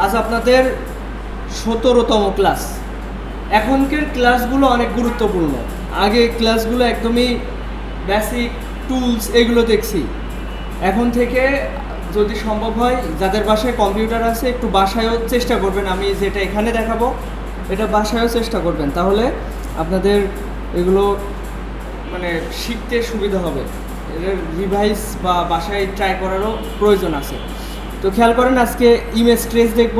আজ আপনাদের 17তম ক্লাস। এখনকার ক্লাসগুলো অনেক গুরুত্বপূর্ণ। আগে ক্লাসগুলো একদমই বেসিক টুলস এগুলো দেখছি। এখন থেকে যদি সম্ভব হয়, যাদের বাসায় কম্পিউটার আছে একটু বাসায়ও চেষ্টা করবেন। আমি যেটা এখানে দেখাবো এটা বাসায়ও চেষ্টা করবেন, তাহলে আপনাদের এগুলো মানে শিখতে সুবিধা হবে। এর রিভাইজ বা বাসায় ট্রাই করারও প্রয়োজন আছে। তো খেয়াল করেন, আজকে ইমেজ ট্রেস দেখব,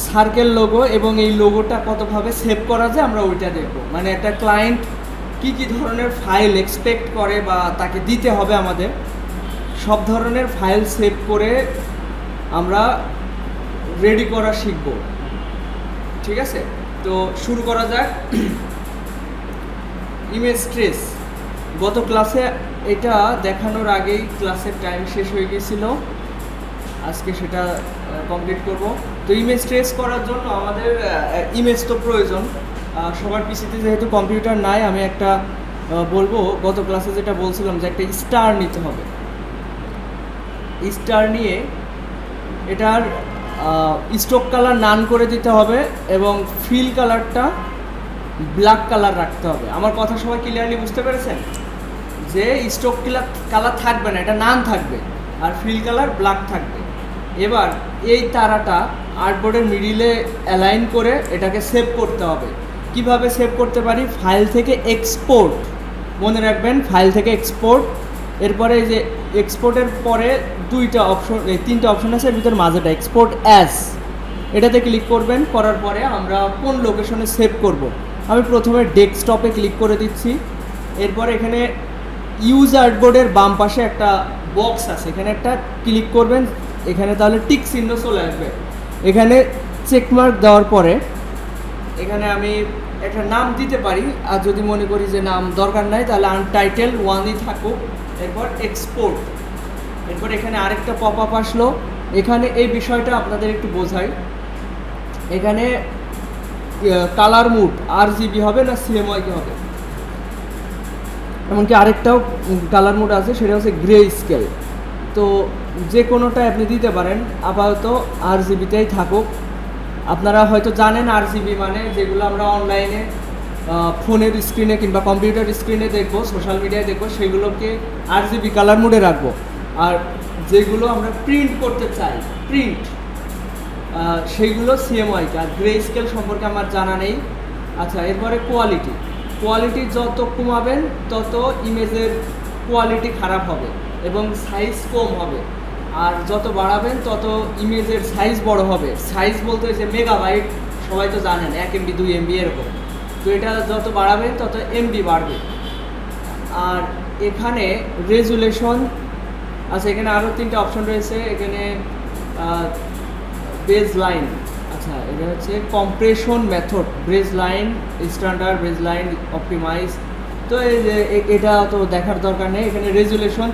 সার্কেল লোগো এবং এই লোগোটা কতভাবে সেভ করা যায় আমরা ওইটা দেখব। মানে একটা ক্লায়েন্ট কি কি ধরনের ফাইল এক্সপেক্ট করে বা তাকে দিতে হবে, আমাদের সব ধরনের ফাইল সেভ করে আমরা রেডি করা শিখব। ঠিক আছে, তো শুরু করা যাক। ইমেজ ট্রেস গত ক্লাসে এটা দেখানোর আগেই ক্লাসের টাইম শেষ হয়ে গিয়েছিল, আজকে সেটা কমপ্লিট করব। তো ইমেজ ট্রেস করার জন্য আমাদের ইমেজ তো প্রয়োজন। সবার পিসিতে যেহেতু কম্পিউটার নাই, আমি একটা বলবো, গত ক্লাসে যেটা বলছিলাম যে একটা স্টার নিতে হবে। স্টার নিয়ে এটার স্ট্রোক কালার নান করে দিতে হবে এবং ফিল কালারটা ব্ল্যাক কালার রাখতে হবে। আমার কথা সবাই ক্লিয়ারলি বুঝতে পেরেছেন? যে স্ট্রোক কালার থাকবে না, এটা নান থাকবে, আর ফিল কালার ব্ল্যাক থাকবে। এবার এই তারাটা আর্টবোর্ডের মিডিলে অ্যালাইন করে এটাকে সেভ করতে হবে। কিভাবে সেভ করতে পারি? ফাইল থেকে এক্সপোর্ট, মনে রাখবেন ফাইল থেকে এক্সপোর্ট। এরপরে এই যে এক্সপোর্টের পরে তিনটা অপশন আছে, এর ভিতরে মাঝেটা এক্সপোর্ট অ্যাজ, এটাতে ক্লিক করবেন। করার পরে আমরা কোন লোকেশনে সেভ করব, আমি প্রথমে ডেস্কটপে ক্লিক করে দিচ্ছি। এরপর এখানে ইউজ আর্টবোর্ডের বাম পাশে একটা বক্স আছে, এখানে একটা ক্লিক করবেন। এখানে তাহলে টিক চিহ্ন চলে আসবে। এখানে চেকমার্ক দেওয়ার পরে এখানে আমি একটা নাম দিতে পারি, আর যদি মনে করি যে নাম দরকার নাই তাহলে আনটাইটেল ওয়ানই থাকুক। এরপর এক্সপোর্ট। এরপর এখানে আরেকটা পপ আপ আসলো। এখানে এই বিষয়টা আপনাদের একটু বোঝাই। এখানে কালার মুড RGB হবে না CMYK হবে। এমনকি আরেকটাও কালার মুড আছে, সেটা হচ্ছে গ্রে স্কেল। তো যে কোনোটা আপনি দিতে পারেন, আপাতত RGBতেই থাকুক। আপনারা হয়তো জানেন RGB মানে যেগুলো আমরা অনলাইনে ফোনের স্ক্রিনে কিংবা কম্পিউটার স্ক্রিনে দেখবো, সোশ্যাল মিডিয়ায় দেখবো, সেগুলোকে RGB কালার মুডে রাখবো। আর যেগুলো আমরা প্রিন্ট করতে চাই, প্রিন্ট, সেইগুলো CMYK। আর গ্রে স্কেল সম্পর্কে আমার জানা নেই। আচ্ছা, এরপরে কোয়ালিটি যত কমাবেন তত ইমেজের কোয়ালিটি খারাপ হবে এবং সাইজ কম হবে। আর যত বাড়াবেন তত ইমেজের সাইজ বড় হবে। সাইজ বলতে যে মেগাবাইট, সবাই তো জানেন 1 MB 2 MB এরকম। তো এটা যত বাড়াবেন তত MB বাড়বে। আর এখানে রেজুলেশন আচ্ছা, এখানে আরও 3টা অপশন রয়েছে। এখানে বেজ লাইন, আচ্ছা এটা হচ্ছে compression method, base line standard, base line optimise. তো এই যে এটা তো দেখার দরকার নেই। এখানে রেজুলেশন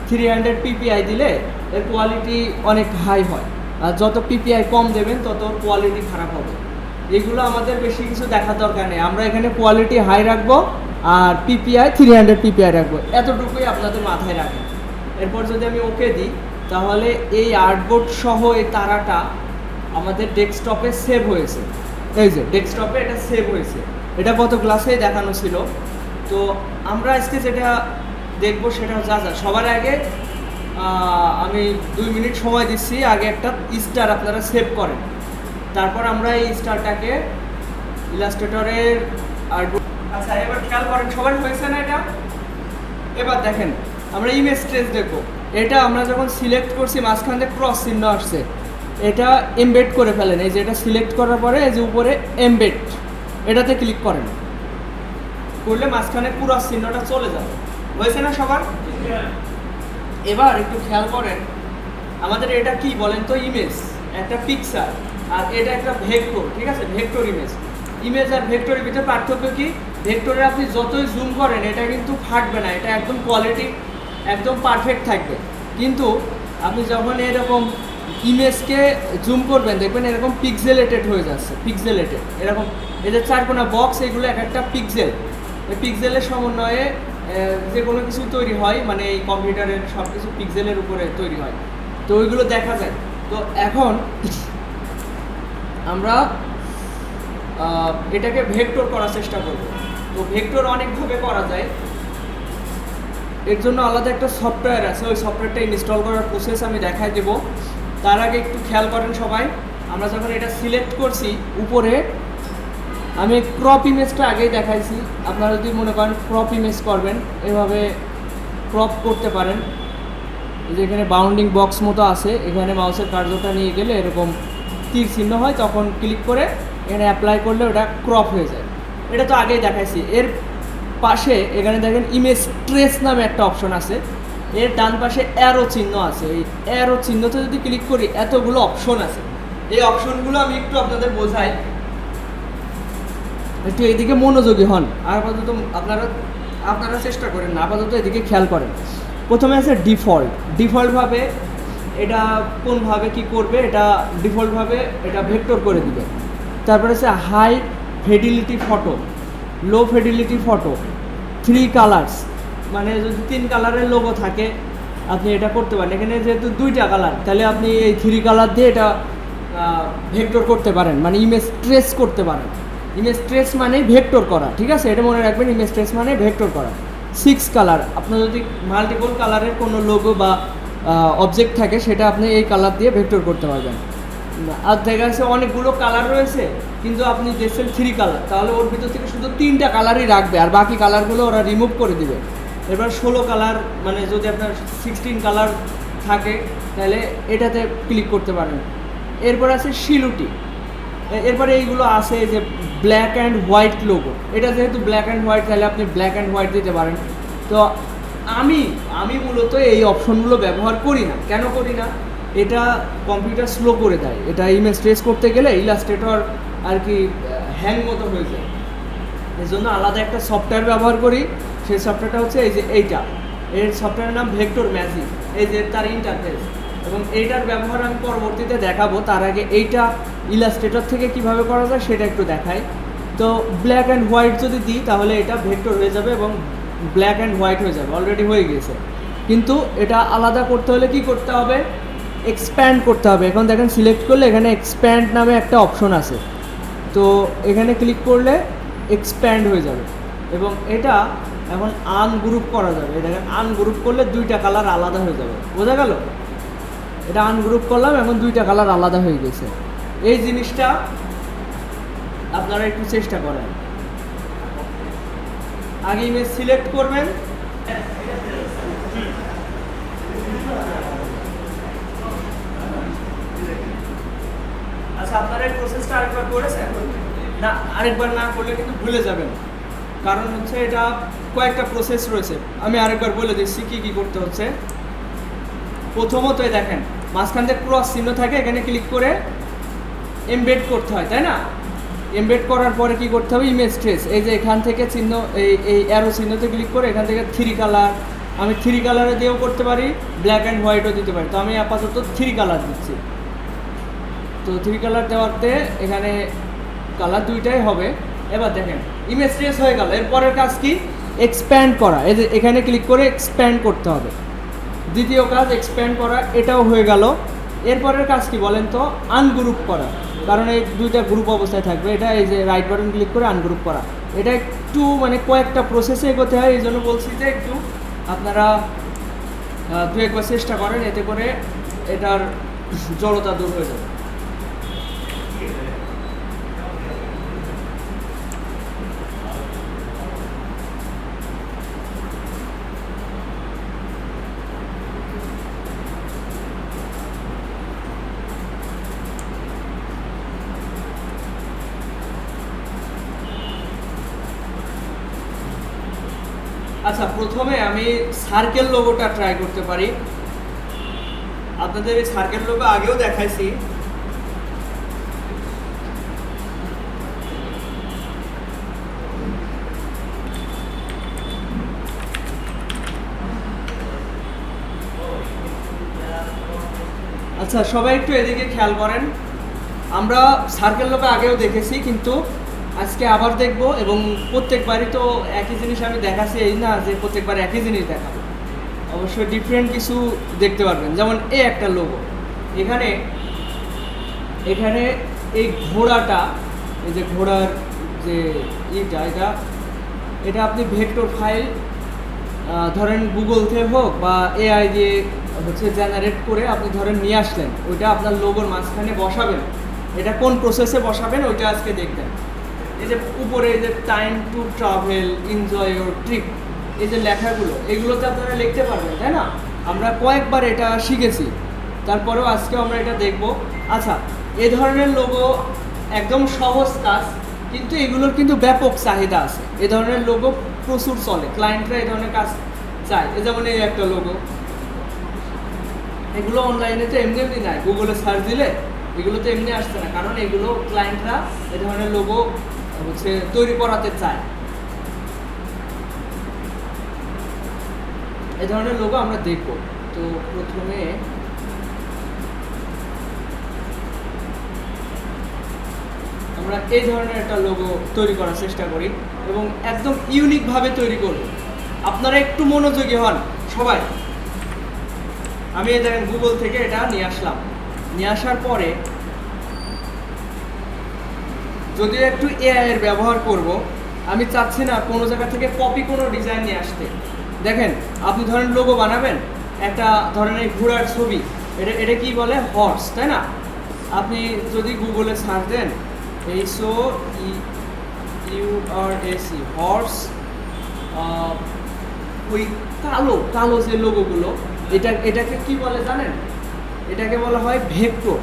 300 PPI দিলে এর কোয়ালিটি অনেক হাই হয়, আর যত PPI কম দেবেন তত কোয়ালিটি খারাপ হবে। এগুলো আমাদের বেশি কিছু দেখার দরকার নেই। আমরা এখানে কোয়ালিটি হাই রাখবো আর PPI 300 PPI রাখবো, এতটুকুই আপনাদের মাথায় রাখেন। এরপর যদি আমি ওকে দিই, তাহলে এই আর্টবোর্ড সহ এই তারাটা আমাদের ডেস্কটপে সেভ হয়েছে। এই যে ডেস্কটপে এটা সেভ হয়েছে, এটা গত ক্লাসেই দেখানো ছিল। তো আমরা আজকে যেটা দেখবো সেটা হচ্ছে, আচ্ছা সবার আগে আমি 2 মিনিট সময় দিচ্ছি, আগে একটা স্টার আপনারা সেভ করেন। তারপর আমরা এই স্টারটাকে ইলাস্ট্রেটরের আর্টবোর্ড, আচ্ছা এবার খেয়াল করেন, সবার হয়েছে না এটা? এবার দেখেন আমরা ইমেজ ট্রেস দেখবো। এটা আমরা যখন সিলেক্ট করছি মাঝখান থেকে ক্রস চিহ্ন আসছে, এটা এমবেড করে ফেলেন। এই যে এটা সিলেক্ট করার পরে এই যে উপরে এমবেড, এটাতে ক্লিক করেন, করলে মাঝখানে পুরো চিহ্নটা চলে যাবে। হয়েছে না সবার? এবার একটু খেয়াল করেন, আমাদের এটা কি বলেন তো? ইমেজ, একটা পিকচার, আর এটা একটা ভেক্টর। ঠিক আছে, ভেক্টর ইমেজ আর ভেক্টরের ভিতরে পার্থক্য কি? ভেক্টরে আপনি যতই জুম করেন এটা কিন্তু ফাটবে না, এটা একদম কোয়ালিটি একদম পারফেক্ট থাকবে। কিন্তু আপনি যখন এরকম ইমেজকে জুম করবেন দেখবেন এরকম পিক্সেলেটেড হয়ে যাচ্ছে, পিক্সেলেটেড এরকম। এদের 4 কোণা বক্স, এগুলো এক একটা পিক্সেল। এই পিক্সেলের সমন্বয়ে যে কোনো কিছু তৈরি হয়, মানে এই কম্পিউটারের সব কিছু পিক্সেলের উপরে তৈরি হয়, তো ওইগুলো দেখা যায়। তো এখন আমরা এটাকে ভেক্টর করার চেষ্টা করব। তো ভেক্টর অনেকভাবে করা যায়, এর জন্য আলাদা একটা সফটওয়্যার আছে, ওই সফটওয়্যারটা ইনস্টল করার প্রসেস আমি দেখাই দেব। তার আগে একটু খেয়াল করেন সবাই, আমরা যখন এটা সিলেক্ট করছি উপরে, আমি ক্রপ ইমেজটা আগেই দেখাইছি, আপনারা যদি মনে করেন ক্রপ ইমেজ করবেন এভাবে ক্রপ করতে পারেন। এই যে এখানে বাউন্ডিং বক্স মতো আছে, এখানে মাউসের কার্যটা নিয়ে গেলে এরকম তীর চিহ্ন হয়, তখন ক্লিক করে এখানে অ্যাপ্লাই করলে ওটা ক্রপ হয়ে যায়। এটা তো আগেই দেখাইছি। এর পাশে এখানে দেখেন ইমেজ ট্রেস নামে একটা অপশন আছে, এর ডান পাশে অ্যারো চিহ্ন আছে, এই অ্যারো চিহ্নতে যদি ক্লিক করি এতগুলো অপশন আছে। এই অপশনগুলো আমি একটু আপনাদের বোঝাই, একটু এদিকে মনোযোগী হন। আর আপাতত আপনারা চেষ্টা করেন না, আপাতত এদিকে খেয়াল করেন। প্রথমে আছে ডিফল্টভাবে এটা কোনভাবে কি করবে, এটা ডিফল্টভাবে এটা ভেক্টর করে দিবে। তারপরে আছে হাই ফিডিলিটি ফটো, লো ফিডিলিটি ফটো, 3 কালার্স, মানে যদি 3 কালারের লোগো থাকে আপনি এটা করতে পারেন। এখানে যেহেতু 2টা কালার, তাহলে আপনি এই 3 কালার দিয়ে এটা ভেক্টর করতে পারেন, মানে ইমেজ ট্রেস করতে পারেন। ইমেজ ট্রেস মানে ভেক্টর করা, ঠিক আছে, এটা মনে রাখবেন। ইমেজ ট্রেস মানে ভেক্টর করা। 6 কালার, আপনার যদি মাল্টিপল কালারের কোনো লোগো বা অবজেক্ট থাকে সেটা আপনি এই কালার দিয়ে ভেক্টর করতে পারবেন। আর দেখা যাচ্ছে অনেকগুলো কালার রয়েছে কিন্তু আপনি দেখছেন 3 কালার, তাহলে ওর ভিতর থেকে শুধু 3টা কালারই রাখবে আর বাকি কালারগুলো ওরা রিমুভ করে দিবে। এবার 16 কালার, মানে যদি আপনার 16 কালার থাকে তাহলে এটাতে ক্লিক করতে পারেন। এরপর আছে শিলুটি, এরপরে এইগুলো আছে যে ব্ল্যাক অ্যান্ড হোয়াইট লোগো, এটা যেহেতু ব্ল্যাক অ্যান্ড হোয়াইট তাহলে আপনি ব্ল্যাক অ্যান্ড হোয়াইট দিতে পারেন। তো আমি মূলত এই অপশনগুলো ব্যবহার করি না। কেন করি না? এটা কম্পিউটার স্লো করে দেয়, এটা ইমেজ ট্রেস করতে গেলে ইলাস্ট্রেটর আর কি হ্যাং মতো হয়ে যায়। এই জন্য আলাদা একটা সফটওয়্যার ব্যবহার করি, সেই সফটওয়্যারটা হচ্ছে এই যে এইটা, এর সফটওয়্যারের নাম ভেক্টর ম্যাজিক, এই যে তার ইন্টারফেস, এবং এইটার ব্যবহার আমি পরবর্তীতে দেখাবো। তার আগে এইটা ইলাস্ট্রেটর থেকে কিভাবে করা যায় সেটা একটু দেখাই। তো ব্ল্যাক অ্যান্ড হোয়াইট যদি দিই তাহলে এটা ভেক্টর হয়ে যাবে এবং ব্ল্যাক অ্যান্ড হোয়াইট হয়ে যাবে, অলরেডি হয়ে গেছে। কিন্তু এটা আলাদা করতে হলে কি করতে হবে? এক্সপ্যান্ড করতে হবে। এখন দেখেন সিলেক্ট করলে এখানে এক্সপ্যান্ড নামে একটা অপশন আছে, তো এখানে ক্লিক করলে এক্সপ্যান্ড হয়ে যাবে এবং এটা এখন আনগ্রুপ করা যাবে। দেখেন আনগ্রুপ করলে 2টা কালার আলাদা হয়ে যাবে, বোঝা গেল? এটা আনগ্রুপ করলাম, এখন 2টা কালার আলাদা হয়ে গেছে। এই জিনিসটা আপনারা একটু চেষ্টা করেন। আগে ইমেজ সিলেক্ট করবেন, আচ্ছা আপনারা এই প্রসেসটা আরেকবার করেছেন না? আরেকবার না করলে কিন্তু ভুলে যাবেন, কারণ হচ্ছে এটা কয়েকটা প্রসেস রয়েছে। আমি আরেকবার বলে দিচ্ছি কী কী করতে হচ্ছে। প্রথমত দেখেন মাঝখান থেকে ক্রস চিহ্ন থাকে, এখানে ক্লিক করে এমবেড করতে হয়, তাই না? এমবেড করার পরে কি করতে হবে? ইমেজ ট্রেস, এই যে এখান থেকে চিহ্ন, এই অ্যারো চিহ্নতে ক্লিক করে এখান থেকে 3 কালার, আমি 3 কালারে দিয়েও করতে পারি, ব্ল্যাক অ্যান্ড হোয়াইটও দিতে পারি। তো আমি আপাতত 3 কালার দিচ্ছি। তো 3 কালার দেওয়াতে এখানে কালার 2টাই হবে। এবার দেখেন ইমেজ ট্রেস হয়ে গেল। এরপরের কাজ কি? এক্সপ্যান্ড করা, এই যে এখানে ক্লিক করে এক্সপ্যান্ড করতে হবে। দ্বিতীয় কাজ এক্সপ্যান্ড করা, এটাও হয়ে গেল। এরপরের কাজ কি বলেন তো? আনগ্রুপ করা, কারণ এই 2টা গ্রুপ অবস্থায় থাকবে। এটা এই যে রাইট বাটন ক্লিক করে আনগ্রুপ করা, এটা একটু মানে কয়েকটা প্রসেসে এগোতে হয়, এই জন্য বলছি যে একটু আপনারা 2-1বার চেষ্টা করেন, এতে করে এটার জড়তা দূর হয়ে যাবে। আচ্ছা প্রথমে আমি সার্কেল লোগোটা ট্রাই করতে পারি। আপনাদের এই সার্কেল লোগো আগেও দেখাইছি। আচ্ছা সবাই একটু এদিকে খেয়াল করেন। আমরা সার্কেল লোগো আগেও দেখেছি, কিন্তু আজকে আবার দেখব, এবং প্রত্যেকবারই তো একই জিনিস আমি দেখাচ্ছি এই না যে প্রত্যেকবার একই জিনিস দেখাবো, অবশ্যই ডিফারেন্ট কিছু দেখতে পারবেন। যেমন এই একটা লোগো, এখানে এই ঘোড়াটা, এই যে ঘোড়ার যে এটা এটা আপনি ভেক্টর ফাইল ধরেন গুগল থেকে হোক বা এআই দিয়ে হচ্ছে জেনারেট করে আপনি ধরেন নিয়ে আসলেন, ওইটা আপনার লোগোর মাঝখানে বসাবেন। এটা কোন প্রসেসে বসাবেন ওইটা আজকে দেখবেন। এই যে উপরে এই যে time to travel, enjoy your trip, এই যে লেখাগুলো এগুলোতে আপনারা লিখতে পারবেন, তাই না? আমরা কয়েকবার এটা শিখেছি, তারপরেও আজকে আমরা এটা দেখব। আচ্ছা, এই ধরনের লোগো একদম সহজ কাজ, কিন্তু এগুলোর কিন্তু ব্যাপক চাহিদা আছে। এই ধরনের লোগো প্রচুর চলে, ক্লায়েন্টরা এই ধরনের কাজ চায়। এই যেমন এই একটা লোগো, এগুলো অনলাইনে তো এমনি এমনি নাই, গুগলে সার্চ দিলে এগুলো তো এমনি আসছে না, কারণ এগুলো ক্লায়েন্টরা এই ধরনের লোগো হচ্ছে তৈরি করাতে চায়। এই ধরনের লোগো আমরা দেখব। তো প্রথমে আমরা এই ধরনের একটা লোগো তৈরি করার চেষ্টা করি এবং একদম ইউনিকভাবে তৈরি করব। আপনারা একটু মনোযোগী হন সবাই। আমি এই দেখেন গুগল থেকে এটা নিয়ে আসলাম, নিয়ে আসার পরে যদিও একটু এআই এর ব্যবহার করব, আমি চাচ্ছি না কোনো জায়গা থেকে কপি কোনো ডিজাইন নিয়ে আসতে। দেখেন, আপনি ধরেন লোগো বানাবেন, একটা ধরেন এই ঘোড়ার ছবি, এটা কি বলে, হর্স, তাই না? আপনি যদি গুগলে সার্চ দেন HORSE হর্স, ওই কালো কালো যে লোগোগুলো, এটাকে কি বলে জানেন? এটাকে বলা হয় ভেক্টর।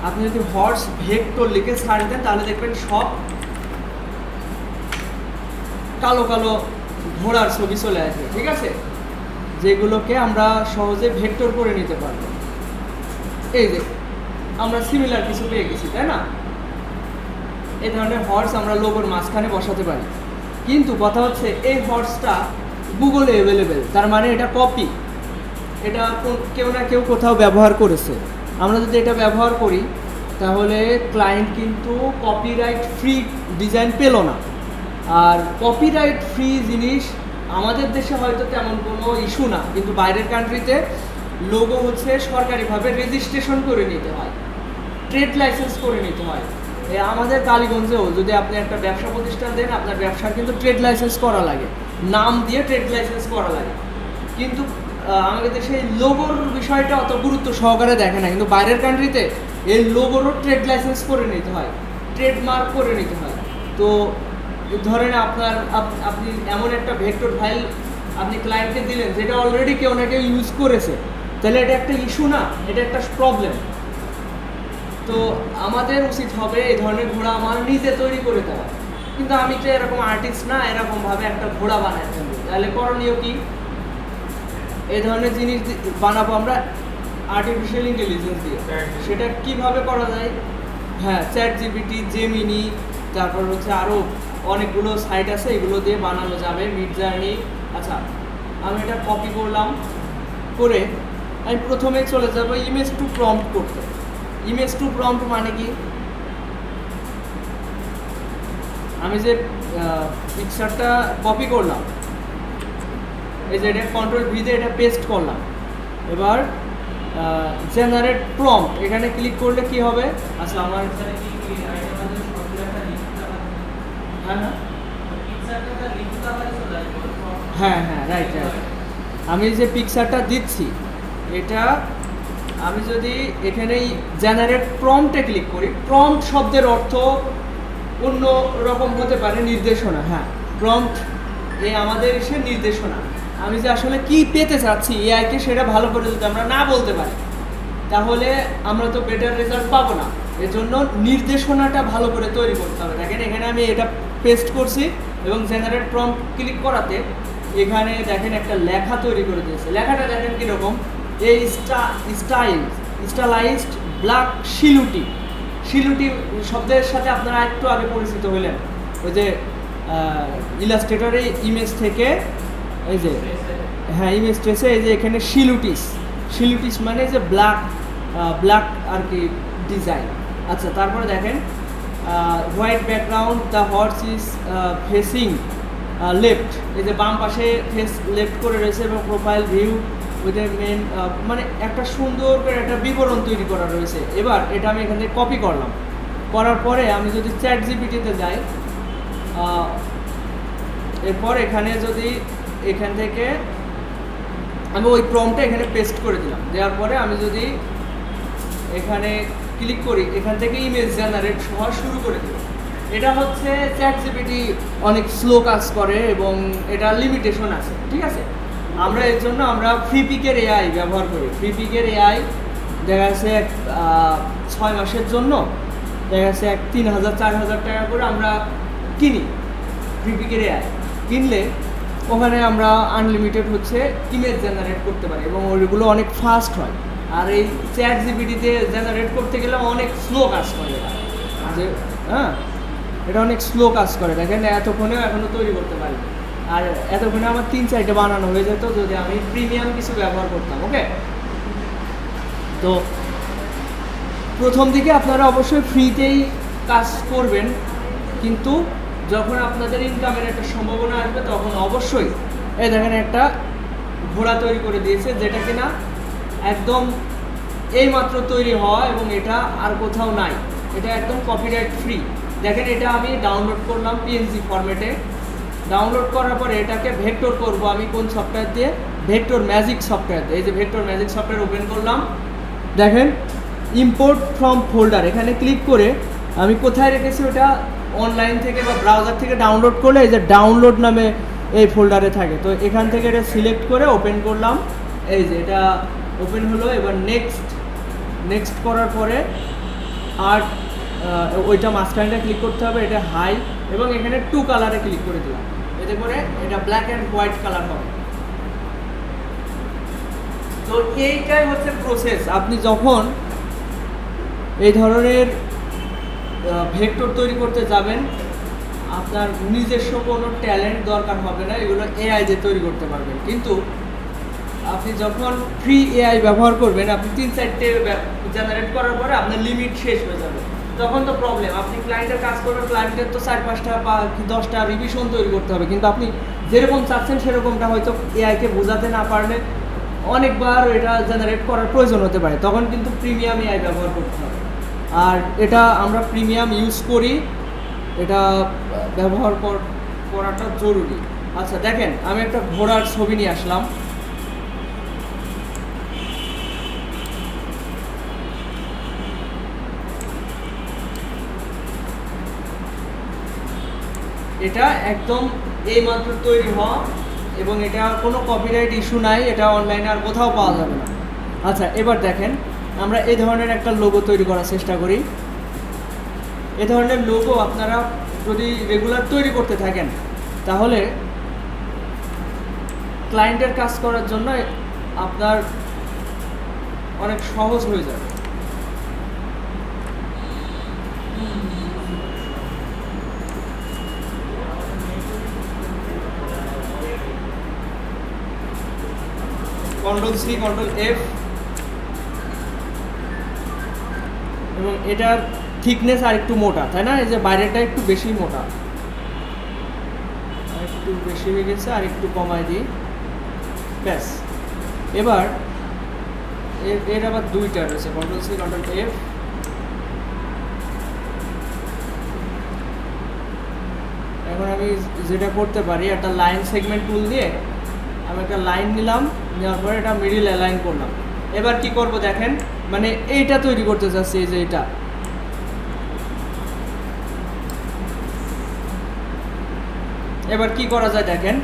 আপনি যদি হর্স ভেক্টর লিখে সার্চ দেন তাহলে দেখবেন সব কালো কালো ঘোড়ার ছবি চলে আসবে, ঠিক আছে? যেগুলোকে আমরা সহজে ভেক্টর করে নিতে পারবো। এই যে আমরা সিমিলার কিছু পেয়ে গেছি, তাই না? এই ধরনের হর্স আমরা লোগোর মাঝখানে বসাতে পারি, কিন্তু কথা হচ্ছে এই হর্সটা গুগলে অ্যাভেলেবেল, তার মানে এটা কপি, এটা কেউ না কেউ কোথাও ব্যবহার করেছে। আমরা যদি এটা ব্যবহার করি তাহলে ক্লায়েন্ট কিন্তু কপিরাইট ফ্রি ডিজাইন পেল না। আর কপিরাইট ফ্রি জিনিস আমাদের দেশে হয়তো তেমন কোনো ইস্যু না, কিন্তু বাইরের কান্ট্রিতে লোগো হচ্ছে সরকারিভাবে রেজিস্ট্রেশন করে নিতে হয়, ট্রেড লাইসেন্স করে নিতে হয়। আমাদের কালীগঞ্জেও যদি আপনি একটা ব্যবসা প্রতিষ্ঠান দেন, আপনার ব্যবসার কিন্তু ট্রেড লাইসেন্স করা লাগে, নাম দিয়ে ট্রেড লাইসেন্স করা লাগে। কিন্তু আমাদের দেশে এই লোগোর বিষয়টা অত গুরুত্ব সহকারে দেখে না, কিন্তু বাইরের কান্ট্রিতে এই লোগোরও ট্রেড লাইসেন্স করে নিতে হয়, ট্রেডমার্ক করে নিতে হয়। তো ধরেন আপনি এমন একটা ভেক্টর ফাইল আপনি ক্লায়েন্টকে দিলেন যেটা অলরেডি কেউ না কেউ ইউজ করেছে, তাহলে এটা একটা ইস্যু না, এটা একটা প্রবলেম। তো আমাদের উচিত হবে এই ধরনের ঘোড়া আমার নিজে তৈরি করে দেওয়া, কিন্তু আমি তো এরকম আর্টিস্ট না এরকমভাবে একটা ঘোড়া বানাই ফেলবো। তাহলে করণীয় কি? এই ধরনের জিনিস বানাবো আমরা আর্টিফিশিয়াল ইন্টেলিজেন্স দিয়ে। সেটা কিভাবে করা যায়? হ্যাঁ, ChatGPT, জেমিনি, তারপর হচ্ছে আরও অনেকগুলো সাইট আছে, এগুলো দিয়ে বানানো যাবে, মিডজার্নি। আচ্ছা, আমি এটা কপি করলাম, করে আমি প্রথমে চলে যাব ইমেজ টু প্রম্পট করতে। ইমেজ টু প্রম্পট মানে কি? আমি যে পিকচারটা কপি করলাম, এই যে এটা কন্ট্রোল ভি দিয়ে এটা পেস্ট করলাম, এবার জেনারেট প্রম্পট এখানে ক্লিক করলে কি হবে? আচ্ছা, আমার এখানে কি হ্যাঁ হ্যাঁ রাইট রাইট। আমি যে পিকচারটা দিচ্ছি এটা আমি যদি এখানে জেনারেট প্রম্পটে ক্লিক করি, প্রম্পট শব্দের অর্থ অন্য রকম হতে পারে, নির্দেশনা। হ্যাঁ, প্রম্পট আমাদের এসে নির্দেশনা। আমি যে আসলে কি পেতে চাচ্ছি এআইকে সেটা ভালো করে যদি আমরা না বলতে পারি তাহলে আমরা তো বেটার রেজাল্ট পাবো না। এজন্য নির্দেশনাটা ভালো করে তৈরি করতে হবে। দেখেন এখানে আমি এটা পেস্ট করছি এবং জেনারেট প্রম্পট ক্লিক করাতে এখানে দেখেন একটা লেখা তৈরি করে দিয়েছে। লেখাটা দেখেন কীরকম, এই স্টাইলাইজড ব্ল্যাক শিলুটি। শিলুটি শব্দের সাথে আপনারা একটু আগে পরিচিত হলেন, ওই যে ইলাস্ট্রেটরের ইমেজ থেকে, এই যে হ্যাঁ ইমেজ ট্রেসে এই যে এখানে শিলুটিস মানে যে ব্ল্যাক আর কি ডিজাইন। আচ্ছা, তারপরে দেখেন white background, the horse is facing left, এই যে বাম পাশে ফেস লেফট করে রয়েছে এবং প্রোফাইল ভিউ ওইটা মেন, মানে একটা সুন্দর করে একটা বিবরণ তৈরি করা রয়েছে। এবার এটা আমি এখান থেকে কপি করলাম, করার পরে আমি যদি চ্যাট জিপিটিতে যাই, এরপর এখানে যদি এখান থেকে আমি ওই প্রম্পটটা এখানে পেস্ট করে দিলাম, দেওয়ার পরে আমি যদি এখানে ক্লিক করি, এখান থেকে ইমেজ জেনারেট হওয়া শুরু করে দেব। এটা হচ্ছে চ্যাট জিপিটি অনেক স্লো কাজ করে এবং এটা লিমিটেশন আছে, ঠিক আছে। আমরা এর জন্য আমরা ফ্রিপিকের এআই ব্যবহার করি। ফ্রিপিকের এআই দেখা যাচ্ছে 6 মাসের জন্য দেখা যাচ্ছে 3000-4000 টাকা করে আমরা কিনি ফ্রিপিকের এআই। কিনলে ওখানে আমরা আনলিমিটেড হচ্ছে ইমেজ জেনারেট করতে পারি এবং ওইগুলো অনেক ফাস্ট হয়। আর এই চ্যাট জিপিটিতে জেনারেট করতে গেলে অনেক স্লো কাজ করে যে হ্যাঁ, এটা অনেক স্লো কাজ করে। দেখেন এতক্ষণেও এখনও তৈরি করতে পারি, আর এতক্ষণে আমার 3-4টে বানানো হয়ে যেত যদি আমি প্রিমিয়াম কিছু ব্যবহার করতাম। ওকে, তো প্রথম দিকে আপনারা অবশ্যই ফ্রিতেই কাজ করবেন, কিন্তু যখন আপনাদের ইনকামের একটা সম্ভাবনা আসবে তখন অবশ্যই এই দেখেন একটা ঘোড়া তৈরি করে দিয়েছে, যেটা কিনা একদম এইমাত্র তৈরি হওয়া এবং এটা আর কোথাও নাই, এটা একদম কপিরাইট ফ্রি। দেখেন এটা আমি ডাউনলোড করলাম পিএনজি ফরম্যাটে। ডাউনলোড করার পরে এটাকে ভেক্টর করব আমি কোন সফটওয়্যার দিয়ে? ভেক্টর ম্যাজিক সফটওয়্যার দিয়ে। এই যে ভেক্টর ম্যাজিক সফটওয়্যার ওপেন করলাম, দেখেন ইম্পোর্ট ফ্রম ফোল্ডার, এখানে ক্লিক করে আমি কোথায় রেখেছি ওটা অনলাইন থেকে বা ব্রাউজার থেকে ডাউনলোড করলে এই যে ডাউনলোড নামে এই ফোল্ডারে থাকে। তো এখান থেকে এটা সিলেক্ট করে ওপেন করলাম, এই যে এটা ওপেন হলো। এবার নেক্সট করার পরে আর ওইটা মাঝখানটা ক্লিক করতে হবে, এটা হাই, এবং এখানে 2 কালারে ক্লিক করে দিলাম, এতে করে এটা ব্ল্যাক অ্যান্ড হোয়াইট কালার হবে। তো এইটাই হচ্ছে প্রসেস। আপনি যখন এই ধরনের ভেক্টর তৈরি করতে যাবেন, আপনার নিজস্ব কোনো ট্যালেন্ট দরকার হবে না, এগুলো এআই দিয়ে তৈরি করতে পারবেন। কিন্তু আপনি যখন ফ্রি এআই ব্যবহার করবেন, আপনি 3-4টে জেনারেট করার পরে আপনার লিমিট শেষ হয়ে যাবে, তখন তো প্রবলেম। আপনি ক্লায়েন্টের কাজ করবেন, ক্লায়েন্টের তো 4-5টা বা 10টা রিভিশন তৈরি করতে হবে, কিন্তু আপনি যেরকম চাচ্ছেন সেরকমটা হয়তো এআইকে বোঝাতে না পারলে অনেকবার এটা জেনারেট করার প্রয়োজন হতে পারে, তখন কিন্তু প্রিমিয়াম এআই ব্যবহার করতে হবে। আর এটা আমরা প্রিমিয়াম ইউজ করি, এটা ব্যবহার করাটা জরুরি। আচ্ছা দেখেন, আমি একটা ঘোড়ার ছবি নিয়ে আসলাম। এটা একদম এইমাত্র তৈরি হওয়া এবং এটা কোনো কপিরাইট ইস্যু নাই, এটা অনলাইনে আর কোথাও পাওয়া যাবে না। আচ্ছা এবার দেখেন, আমরা এই ধরনের একটা লোগো তৈরি করার চেষ্টা করি। এ ধরনের লোগো আপনারা যদি রেগুলার তৈরি করতে থাকেন তাহলে ক্লায়েন্টের কাজ করার জন্য আপনার অনেক সহজ হয়ে যাবে। Ctrl+C Ctrl+F, এবং এটার থিকনেস আর একটু মোটা, তাই না? এই যে বাইরেটা একটু বেশি মোটা, একটু বেশি হয়ে গেছে, আর একটু কমায় দিই, ব্যাস। এবার এর আবার 2টা রয়েছে, Ctrl+C Ctrl+F। এখন আমি যেটা করতে পারি, একটা লাইন সেগমেন্ট টুল দিয়ে আমি একটা লাইন নিলাম, নেওয়ার পরে এটা মিডিল অ্যালাইন করলাম। এবার কি করব দেখেন, মানে এইটা তৈরি করতে চাচ্ছি, এই যে এটা, এবার কি করা যায় দেখেন,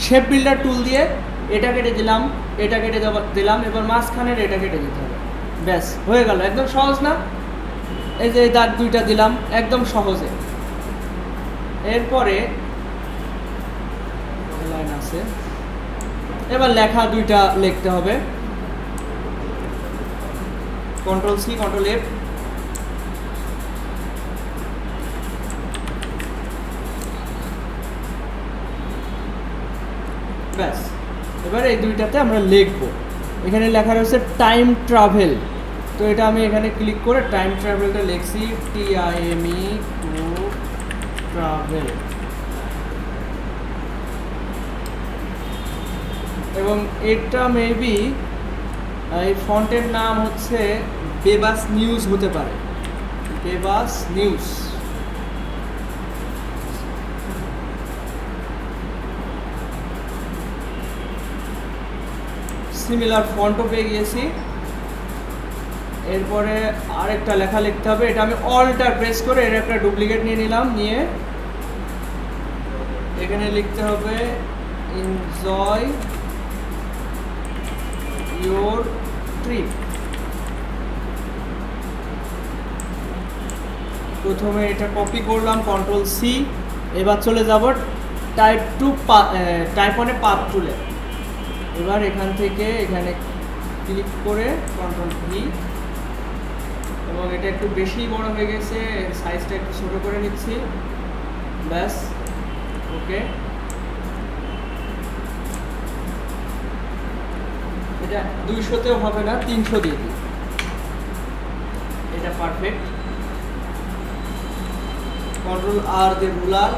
শেপ বিল্ডার টুল দিয়ে এটা কেটে দিলাম, এটা কেটে দিলাম, এবার মাঝখানের এটা কেটে দিতে হবে, ব্যাস হয়ে গেল। একদম সহজ না? এই যে দাগ 2টা দিলাম একদম সহজে। এরপরে লাইন আছে, এবার লেখা 2টা লিখতে হবে, Ctrl+C Ctrl+F। ব্যাস, এবার এই 2টাতে আমরা লিখব। এখানে লেখা রয়েছে টাইম ট্রাভেল, তো এটা আমি এখানে ক্লিক করে টাইম ট্রাভেলটা লিখছি, TIME টু ট্রাভেল, এবং এটা মেবি এই ফন্টের নাম হচ্ছে বেবাস নিউজ হতে পারে, পেবাস নিউজ। সিমিলার ফন্টও পেয়ে গিয়েছি। এরপরে আরেকটা লেখা লিখতে হবে, এটা আমি অল্টার প্রেস করে এর একটা ডুপ্লিকেট নিয়ে নিলাম, নিয়ে এখানে লিখতে হবে এনজয় ইয়োর ট্রিপ। প্রথমে এটা কপি করলাম, কন্ট্রোল সি। এবার চলে যাব টাইপ অনে পাথ টুলে। এবার এখান থেকে এখানে ক্লিক করে কন্ট্রোল ভি, এবং এটা একটু বেশি বড় হয়ে গেছে, এর সাইজটা একটু ছোট করে নিচ্ছি, ব্যাস। ওকে, এটা 200তেও হবে না, 300 দিয়ে দিই, এটা পারফেক্ট। কন্ট্রোল আর দিয়ে রুলার,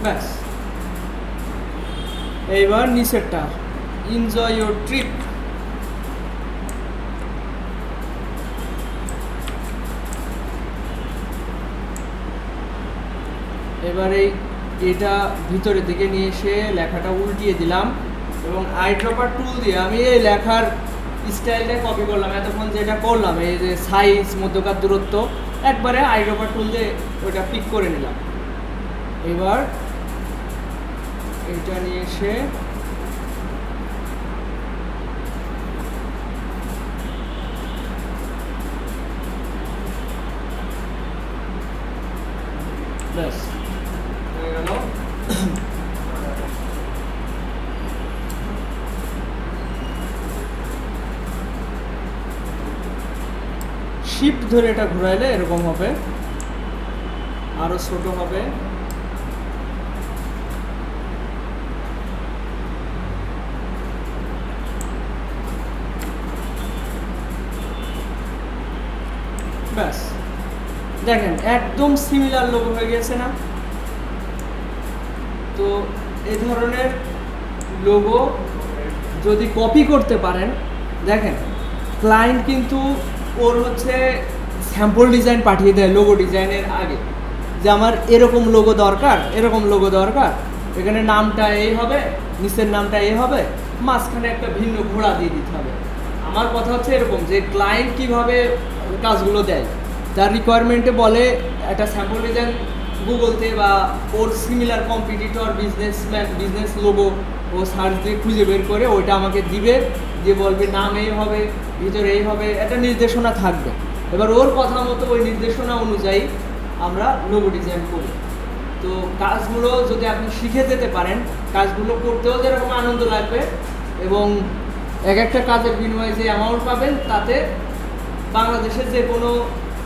ব্যাস। এইবার নিচেরটা এনজয় ইয়োর ট্রিপ। এবারে এটা ভিতরের দিকে নিয়ে এসে লেখাটা উল্টিয়ে দিলাম, এবং আইড্রপার টুল দিয়ে আমি এই লেখার স্টাইলটা কপি করলাম। এতক্ষণ যেটা করলাম, এই যে সাইজ, মধ্যকার দূরত্ব, একবারে আইড্রপার টুল দিয়ে ওটা পিক করে নিলাম। এবার এটা নিয়ে এসে ব্যাস হয়ে গেল। শিফট ধরে এটা ঘোরাইলে এরকম হবে, আরো ছোট হবে। ব্যাস, দেখেন একদম সিমিলার লোগো হয়ে গেছে না? তো এই ধরনের লোগো যদি কপি করতে পারেন, দেখেন ক্লায়েন্ট কিন্তু ওর হচ্ছে স্যাম্পল ডিজাইন পাঠিয়ে দেয় লোগো ডিজাইনের আগে, যে আমার এরকম লোগো দরকার, এরকম লোগো দরকার, এখানে নামটা এই হবে, নিচের নামটা এই হবে, মাঝখানে একটা ভিন্ন ঘোড়া দিয়ে দিতে হবে। আমার কথা হচ্ছে এরকম, যে ক্লায়েন্ট কীভাবে কাজগুলো দেয়, তার রিকোয়ারমেন্টে বলে একটা স্যাম্পল ডিজাইন গুগলতে বা ওর সিমিলার কম্পিটিটর বিজনেস লোগো ও সার্চ দিয়ে খুঁজে বের করে ওইটা আমাকে দিবে, দিয়ে বলবে নাম এই হবে, ভিতরে এই হবে, একটা নির্দেশনা থাকবে। এবার ওর কথা মতো ওই নির্দেশনা অনুযায়ী আমরা লোগো ডিজাইন করি। তো কাজগুলো যদি আপনি শিখে যেতে পারেন, কাজগুলো করতেও যেরকম আনন্দ লাগবে, এবং এক একটা কাজের বিনিময়ে যে অ্যামাউন্ট পাবেন, তাতে বাংলাদেশের যে কোনো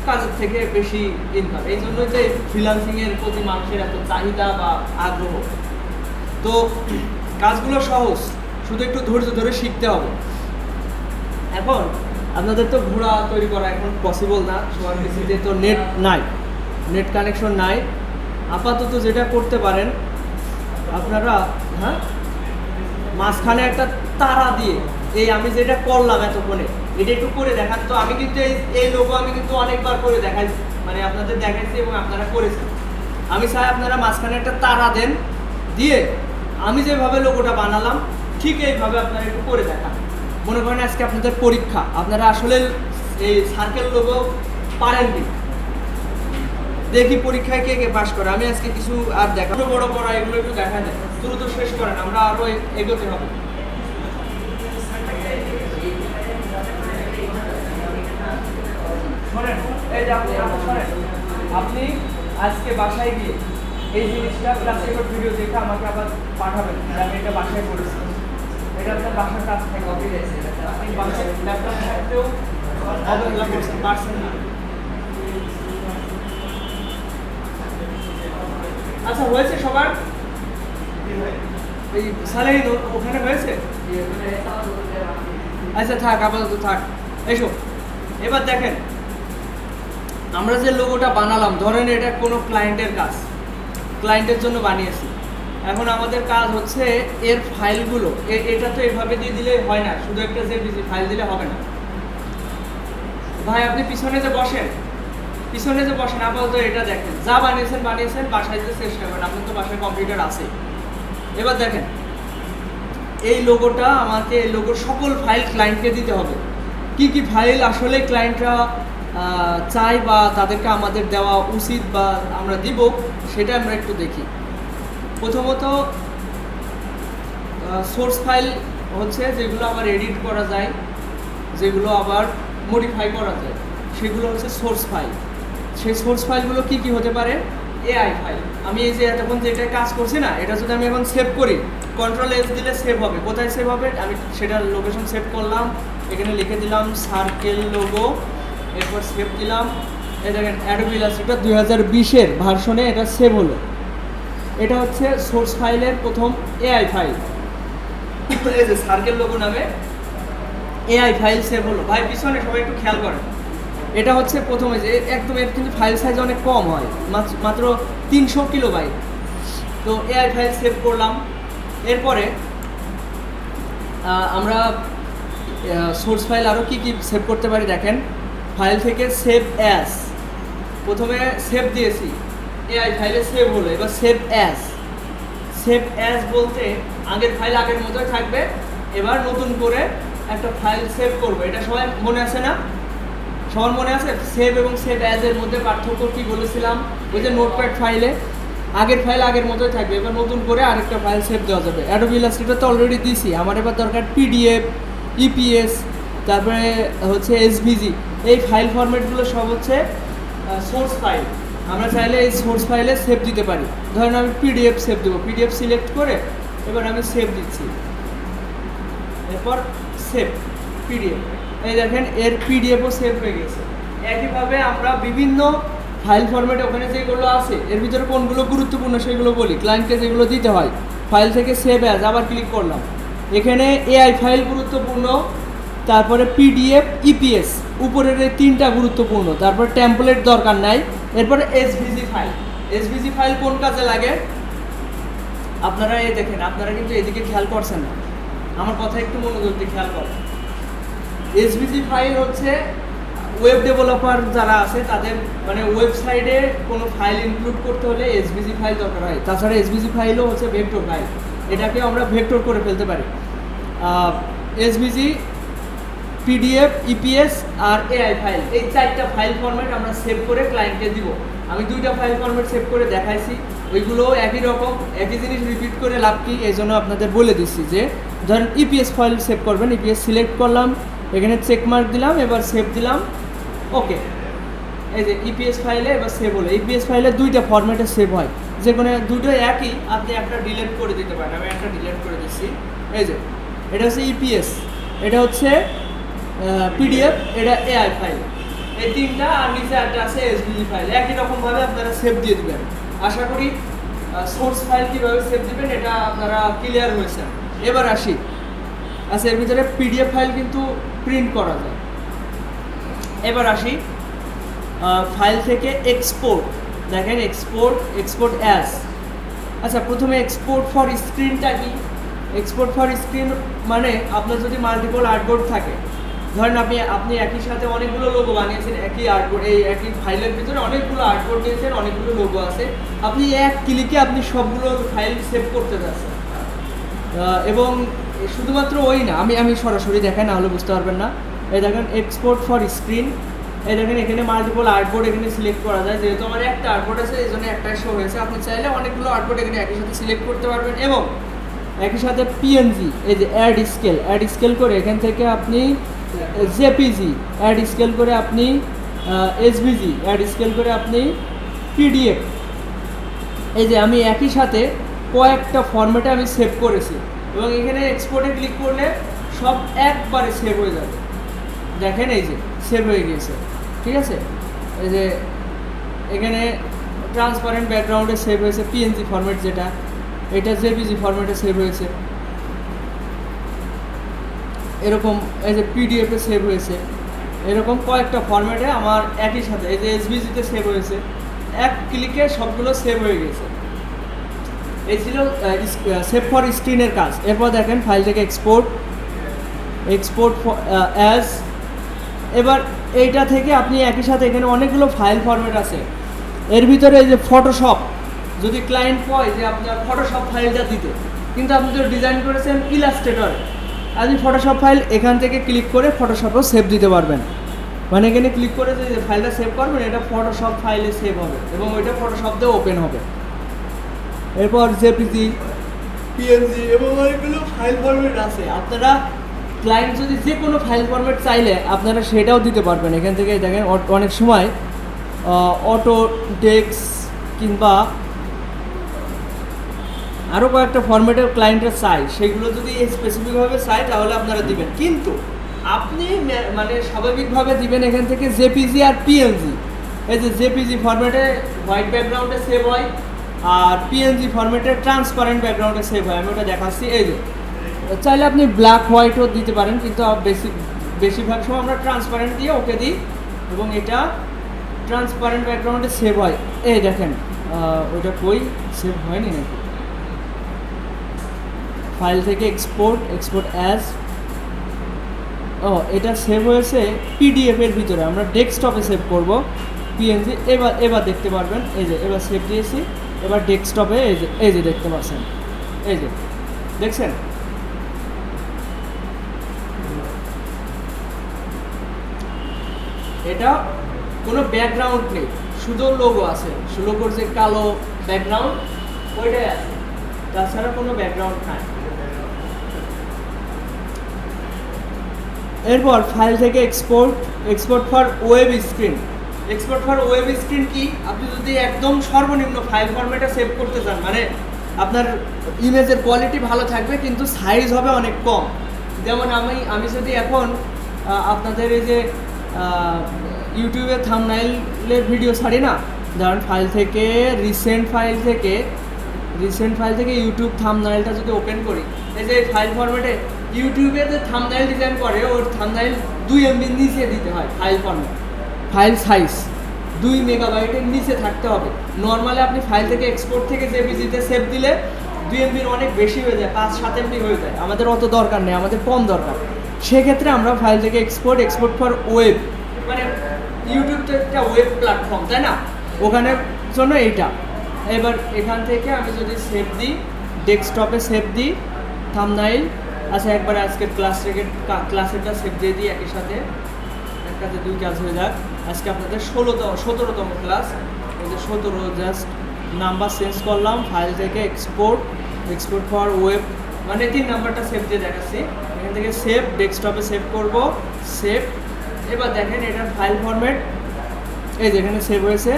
কাজের থেকে বেশি ইনকাম। এই জন্য যে ফ্রিল্যান্সিংয়ের প্রতি মানুষের এত চাহিদা বা আগ্রহ। তো কাজগুলো সহজ, শুধু একটু ধৈর্য ধরে শিখতে হবে। এখন আপনাদের তো ঘোড়া তৈরি করা এখন পসিবল না, সবার পিসিতে তো নেট নাই, নেট কানেকশন নাই। আপাতত যেটা করতে পারেন আপনারা, হ্যাঁ, মাঝখানে একটা তারা দিয়ে, এই আমি যেটা করলাম এতক্ষণে, এটা একটু করে দেখান তো। আমি কিন্তু এই লোগো আমি কিন্তু অনেকবার করে দেখাইছি, মানে আপনাদের দেখাইছি এবং আপনারা করেছেন। আমি চাই আপনারা মাঝখানে একটা তারা দেন, দিয়ে আমি যেভাবে লোগোটা বানালাম ঠিক এইভাবে আপনারা একটু করে দেখান। মনে করেন আজকে আপনাদের পরীক্ষা, আপনারা আসলে এই সার্কেল লোগো পারেন কি, দেখি পরীক্ষায় কে কে পাস করে। আমি আজকে কিছু আর দেখাবো, বড় বড় এগুলো একটু দেখা যায়, দ্রুত শেষ করেন, আমরা আরো এগোতে হবে। শোনেন, এই যে আপনি আজকে বাসায় গিয়ে এই জিনিসটা ক্লাস রেকর্ড ভিডিও দেখে আমাকে আবার পাঠাবেন, যে আমি এটা বাসায় করেছি। এটা আপনার বাসার কাজ থেকে আপনি বাসায় ল্যাপটপ থাকতেও অবহেলা করছেন, পারছেন না। আচ্ছা, হয়েছে সবার? এই সালেহিন ওখানে হয়েছে? আচ্ছা থাক, আপাতত থাক। এসো, এবার দেখেন আমরা যে লোগোটা বানালাম, ধরেন এটা কোনো ক্লায়েন্টের কাজ, ক্লায়েন্টের জন্য বানিয়েছি। এখন আমাদের কাজ হচ্ছে এর ফাইলগুলো, এটা তো এভাবে দিয়ে দিলে হয় না, শুধু একটা জেপিজি ফাইল দিলে হবে না ভাই। আপনি পিছনে যে বসেন আপাতত এটা দেখেন, যা বানিয়েছেন বাসায় দিতে চেষ্টা করেন, আপনার তো বাসায় কম্পিউটার আছে। এবার দেখেন এই লোগোটা, আমাকে এই লোগোর সকল ফাইল ক্লায়েন্টকে দিতে হবে। কি কি ফাইল আসলে ক্লায়েন্টরা চাই বা তাদেরকে আমাদের দেওয়া উচিত বা আমরা দিব, সেটা আমরা একটু দেখি। প্রথমত সোর্স ফাইল হচ্ছে যেগুলো আবার এডিট করা যায়, যেগুলো আবার মডিফাই করা যায়, সেগুলো হচ্ছে সোর্স ফাইল। সেই সোর্স ফাইলগুলো কি কি হতে পারে? AI file. আমি এই যে এতক্ষণ যেটা কাজ করছি না, এটা যদি আমি এখন সেভ করি, Ctrl+S দিলে সেভ হবে। কোথায় সেভ হবে? আমি সেটার লোকেশন সেভ করলাম, এখানে লিখে দিলাম সার্কেল লোগো, এরপর সেভ দিলাম। এই দেখেন অ্যাডোবি ইলাস্ট্রেটর 2020-এর ভার্সনে এটা সেভ হলো। এটা হচ্ছে সোর্স ফাইলের প্রথম এআই ফাইল। এই যে সার্কেল লোগো নামে এআই ফাইল সেভ হলো। ভাই পিছনে সবাই একটু খেয়াল করেন, এটা হচ্ছে প্রথমে যে একদম, এর কিন্তু ফাইল সাইজ অনেক কম হয়, মাত্র 300 কিলোবাইট। তো এআই ফাইল সেভ করলাম। এরপরে আমরা সোর্স ফাইল আরও কী কী সেভ করতে পারি দেখেন। ফাইল থেকে সেভ অ্যাজ, প্রথমে সেভ দিয়েছি, এআই ফাইলে সেভ হলো। এবার সেভ অ্যাজ বলতে আগের ফাইল আগের মতোই থাকবে, এবার নতুন করে একটা ফাইল সেভ করবো। এটা সবাই মনে আছে না? সবার মনে আছে? সেভ এবং সেভ অ্যাজের মধ্যে পার্থক্য কী বলেছিলাম? ওই যে নোটপ্যাড ফাইলে আগের ফাইল আগের মতোই থাকবে, এবার নতুন করে আরেকটা ফাইল সেভ দেওয়া যাবে। অ্যাডোবি ইলাস্ট্রেটর তো অলরেডি দিয়েছি, আমার এবার দরকার পিডিএফ, ইপিএস, তারপরে হচ্ছে এসভিজি। এই ফাইল ফরম্যাটগুলো সব হচ্ছে সোর্স ফাইল। আমরা চাইলে এই সোর্স ফাইলে সেভ দিতে পারি। ধরেন আমি পিডিএফ সেভ দেবো, পিডিএফ সিলেক্ট করে এবার আমি সেভ দিচ্ছি, এরপর সেভ পিডিএফ। এই দেখেন এর পিডিএফও সেভ হয়ে গেছে। একইভাবে আমরা বিভিন্ন ফাইল ফরম্যাটে ওখানে যেগুলো আছে, এর ভিতরে কোনগুলো গুরুত্বপূর্ণ সেগুলো বলি। ক্লায়েন্টকে যেগুলো দিতে হয়, ফাইল থেকে সেভ অ্যাজ, আবার ক্লিক করলাম। এখানে এআই ফাইল গুরুত্বপূর্ণ, তারপরে পিডিএফ, ইপিএস, উপরের এই তিনটা গুরুত্বপূর্ণ। তারপর টেমপ্লেট দরকার নাই। এরপরে এসভিজি ফাইল কোন কাজে লাগে আপনারা এই দেখেন, আপনারা কিন্তু এদিকে খেয়াল করছেন না, আমার কথা একটু মনোযোগ দিয়ে খেয়াল করেন। এসভিজি ফাইল হচ্ছে ওয়েব ডেভেলপার যারা আছে তাদের, মানে ওয়েবসাইটে কোনো ফাইল ইনক্লুড করতে হলে এসভিজি ফাইল দরকার হয়। তাছাড়া এসভিজি ফাইলও হচ্ছে ভেক্টর ফাইল, এটাকে আমরা ভেক্টর করে ফেলতে পারি। এসভিজি, পিডিএফ, ইপিএস আর এআই ফাইল, এই চারটা ফাইল ফরম্যাট আমরা সেভ করে ক্লায়েন্টকে দিব। আমি দুইটা ফাইল ফরম্যাট সেভ করে দেখাইছি, ওইগুলোও একই রকম, একই জিনিস রিপিট করে লাভ কি, এই জন্য আপনাদের বলে দিচ্ছি যে ধরেন ইপিএস ফাইল সেভ করবেন, ইপিএস সিলেক্ট করলাম, এখানে চেক মার্ক দিলাম, এবার সেভ দিলাম, ওকে। এই যে ইপিএস ফাইলে এবার সেভ হলো। ইপিএস ফাইলে দুইটা ফরম্যাটে সেভ হয়, যে কোনো দুটো একই, আপনি একটা ডিলিট করে দিতে পারেন। আমি একটা ডিলিট করে দিচ্ছি। এই যে এটা হচ্ছে ইপিএস, এটা হচ্ছে পিডিএফ, এটা এআই ফাইল, এই তিনটা। আর নিচে একটা আছে এসভিজি ফাইল। একই রকমভাবে আপনারা সেভ দিয়ে দেবেন। আশা করি সোর্স ফাইল কীভাবে সেভ দেবেন এটা আপনারা ক্লিয়ার হয়েছে। এবার আসি, আচ্ছা এর ভিতরে পিডিএফ ফাইল কিন্তু প্রিন্ট করা যায়। এবার আসি ফাইল থেকে এক্সপোর্ট, দেখেন এক্সপোর্ট অ্যাজ। আচ্ছা প্রথমে এক্সপোর্ট ফর স্ক্রিনটা কি? এক্সপোর্ট ফর স্ক্রিন মানে আপনার যদি মাল্টিপল আর্টবোর্ড থাকে, ধরেন আপনি একই সাথে অনেকগুলো লোগো বানিয়েছেন, একই আর্টবোর্ড, এই একই ফাইলের ভিতরে অনেকগুলো আর্টবোর্ড দিয়েছেন, অনেকগুলো লোগো আছে, আপনি এক ক্লিকে আপনি সবগুলো ফাইল সেভ করতে যাচ্ছেন। এবং শুধুমাত্র ওই না, আমি সরাসরি দেখেন, নাহলে বুঝতে পারবেন না। এই দেখেন এক্সপোর্ট ফর স্ক্রিন, এই দেখেন এখানে মাল্টিপল আর্টবোর্ড এখানে সিলেক্ট করা যায়। যেহেতু আমার একটা আর্টবোর্ড আছে এই জন্য একটাই শো হয়েছে। আপনি চাইলে অনেকগুলো আর্টবোর্ড এখানে একই সাথে সিলেক্ট করতে পারবেন। এবং একই সাথে পিএনজি, এই যে অ্যাড স্কেল করে এখান থেকে আপনি জেপিজি অ্যাড স্কেল করে, আপনি এসভিজি অ্যাড স্কেল করে, আপনি পিডিএফ, এই যে আমি একই সাথে কয়েকটা ফরম্যাটে আমি সেভ করেছি। এবং এখানে এক্সপোর্টে ক্লিক করলে সব একবারে সেভ হয়ে যাবে। দেখেন এই যে সেভ হয়ে গিয়েছে, ঠিক আছে। এই যে এখানে ট্রান্সপারেন্ট ব্যাকগ্রাউন্ডে সেভ হয়েছে পিএনজি ফরম্যাট, যেটা এটা জেপিজি ফরম্যাটে সেভ হয়েছে। এরকম এই যে পিডিএফে সেভ হয়েছে, এরকম কয়েকটা ফরম্যাটে আমার একই সাথে, এই যে এসভিজিতে সেভ হয়েছে, এক ক্লিকে সবগুলো সেভ হয়ে গেছে। এই ছিল সেভ ফর স্ক্রিনের কাজ। এরপর দেখেন ফাইল থেকে এক্সপোর্ট অ্যাজ। এবার এইটা থেকে আপনি একই সাথে এখানে অনেকগুলো ফাইল ফরম্যাট আছে। এর ভিতরে এই যে ফটোশপ, যদি ক্লায়েন্ট কয় যে আপনার ফটোশপ ফাইলটা দিতে, কিন্তু আপনি তো ডিজাইন করেছেন ইলাস্ট্রেটরে, আপনি ফটোশপ ফাইল এখান থেকে ক্লিক করে ফটোশপেও সেভ দিতে পারবেন। মানে এখানে ক্লিক করে যে ফাইলটা সেভ করবেন, এটা ফটোশপ ফাইলে সেভ হবে এবং ওইটা ফটোশপ দিয়ে ওপেন হবে। এরপর জেপিজি, পিএনজি এবং অনেকগুলো ফাইল ফরম্যাট আছে। আপনারা ক্লায়েন্ট যদি যে কোনো ফাইল ফরম্যাট চাইলে আপনারা সেটাও দিতে পারবেন। এখান থেকে দেখেন অনেক সময় অটো টেক্স কিংবা আরও কয়েকটা ফরম্যাটের ক্লায়েন্টের চাই, সেগুলো যদি স্পেসিফিকভাবে চাই তাহলে আপনারা দিবেন। কিন্তু আপনি মানে স্বাভাবিকভাবে দিবেন এখান থেকে জেপিজি আর পিএনজি। এই যে জেপিজি ফরম্যাটে হোয়াইট ব্যাকগ্রাউন্ডে সেভ হয়, আর পিএনজি ফরম্যাটে ট্রান্সপারেন্ট ব্যাকগ্রাউন্ডে সেভ হয়। আমি ওটা দেখাচ্ছি। এই যে চাইলে আপনি ব্ল্যাক হোয়াইটও দিতে পারেন, কিন্তু বেশিরভাগ সময় আমরা ট্রান্সপারেন্ট দিয়ে ওকে দিই এবং এটা ট্রান্সপারেন্ট ব্যাকগ্রাউন্ডে সেভ হয়। এই দেখেন ওইটা কই সেভ হয়নি নাকি, ফাইল থেকে এক্সপোর্ট অ্যাজ। এটা সেভ হয়েছে পিডিএফ এর ভিতরে, আমরা ডেস্কটপে সেভ করব পিএনজি। এবার দেখতে পারবেন, এই যে এবার সেভ দিয়েছি, এবার ডেস্কটপে এই যে দেখতে পাচ্ছেন, এই যে দেখছেন। এটা কোনো ব্যাকগ্রাউন্ড নেই, শুধু লোগো আছে। লোগোর যে কালো ব্যাকগ্রাউন্ড ওইটাই আছে, তাছাড়া কোনো ব্যাকগ্রাউন্ড নাই। এরপর ফাইল থেকে এক্সপোর্ট ফর ওয়েব স্ক্রিন কি, আপনি যদি একদম সর্বনিম্ন ফাইল ফরম্যাটে সেভ করতে চান, মানে আপনার ইমেজের কোয়ালিটি ভালো থাকবে কিন্তু সাইজ হবে অনেক কম। যেমন আমি যদি এখন আপনাদের এই যে ইউটিউবে থাম্বনেইলের ভিডিও ছাড়ি না, ধরেন ফাইল থেকে রিসেন্ট ফাইল থেকে ইউটিউব থাম্বনেইলটা যদি ওপেন করি, এই যে ফাইল ফরম্যাটে ইউটিউবে যে থাম্বনেইল ডিজাইন করে ওর থাম্বনেইল 2 MB নিচে দিতে হয়। ফাইল ফরম্যাট, ফাইল সাইজ 2 মেগাবাইটের নিচে থাকতে হবে। নর্মালি আপনি ফাইল থেকে এক্সপোর্ট থেকে জেপিজিতে সেভ দিলে 2 MBর অনেক বেশি হয়ে যায়, 5-7 MB হয়ে যায়। আমাদের অত দরকার নেই, আমাদের কম দরকার। সেক্ষেত্রে আমরা ফাইল থেকে এক্সপোর্ট ফর ওয়েব, মানে ইউটিউব তো একটা ওয়েব প্ল্যাটফর্ম, তাই না, ওখানে জন্য এইটা। এবার এখান থেকে আমি যদি সেভ দিই, ডেস্কটপে সেভ দিই থাম্বনেইল। আচ্ছা, একবার আজকের ক্লাসেরটা সেভ দিয়ে দিই একই সাথে, এক কাজে 2 কাজ হয়ে যাক। আজকে আপনাদের 17তম ক্লাস, এই যে 17 জাস্ট নাম্বার চেঞ্জ করলাম। ফাইল থেকে এক্সপোর্ট ফর ওয়েব, মানে 3 নাম্বারটা সেভ দিয়ে দেখাচ্ছি। এখান থেকে সেভ, ডেস্কটপে সেভ করব, সেভ। এবার দেখেন এটার ফাইল ফরম্যাট এই যে এখানে সেভ হয়েছে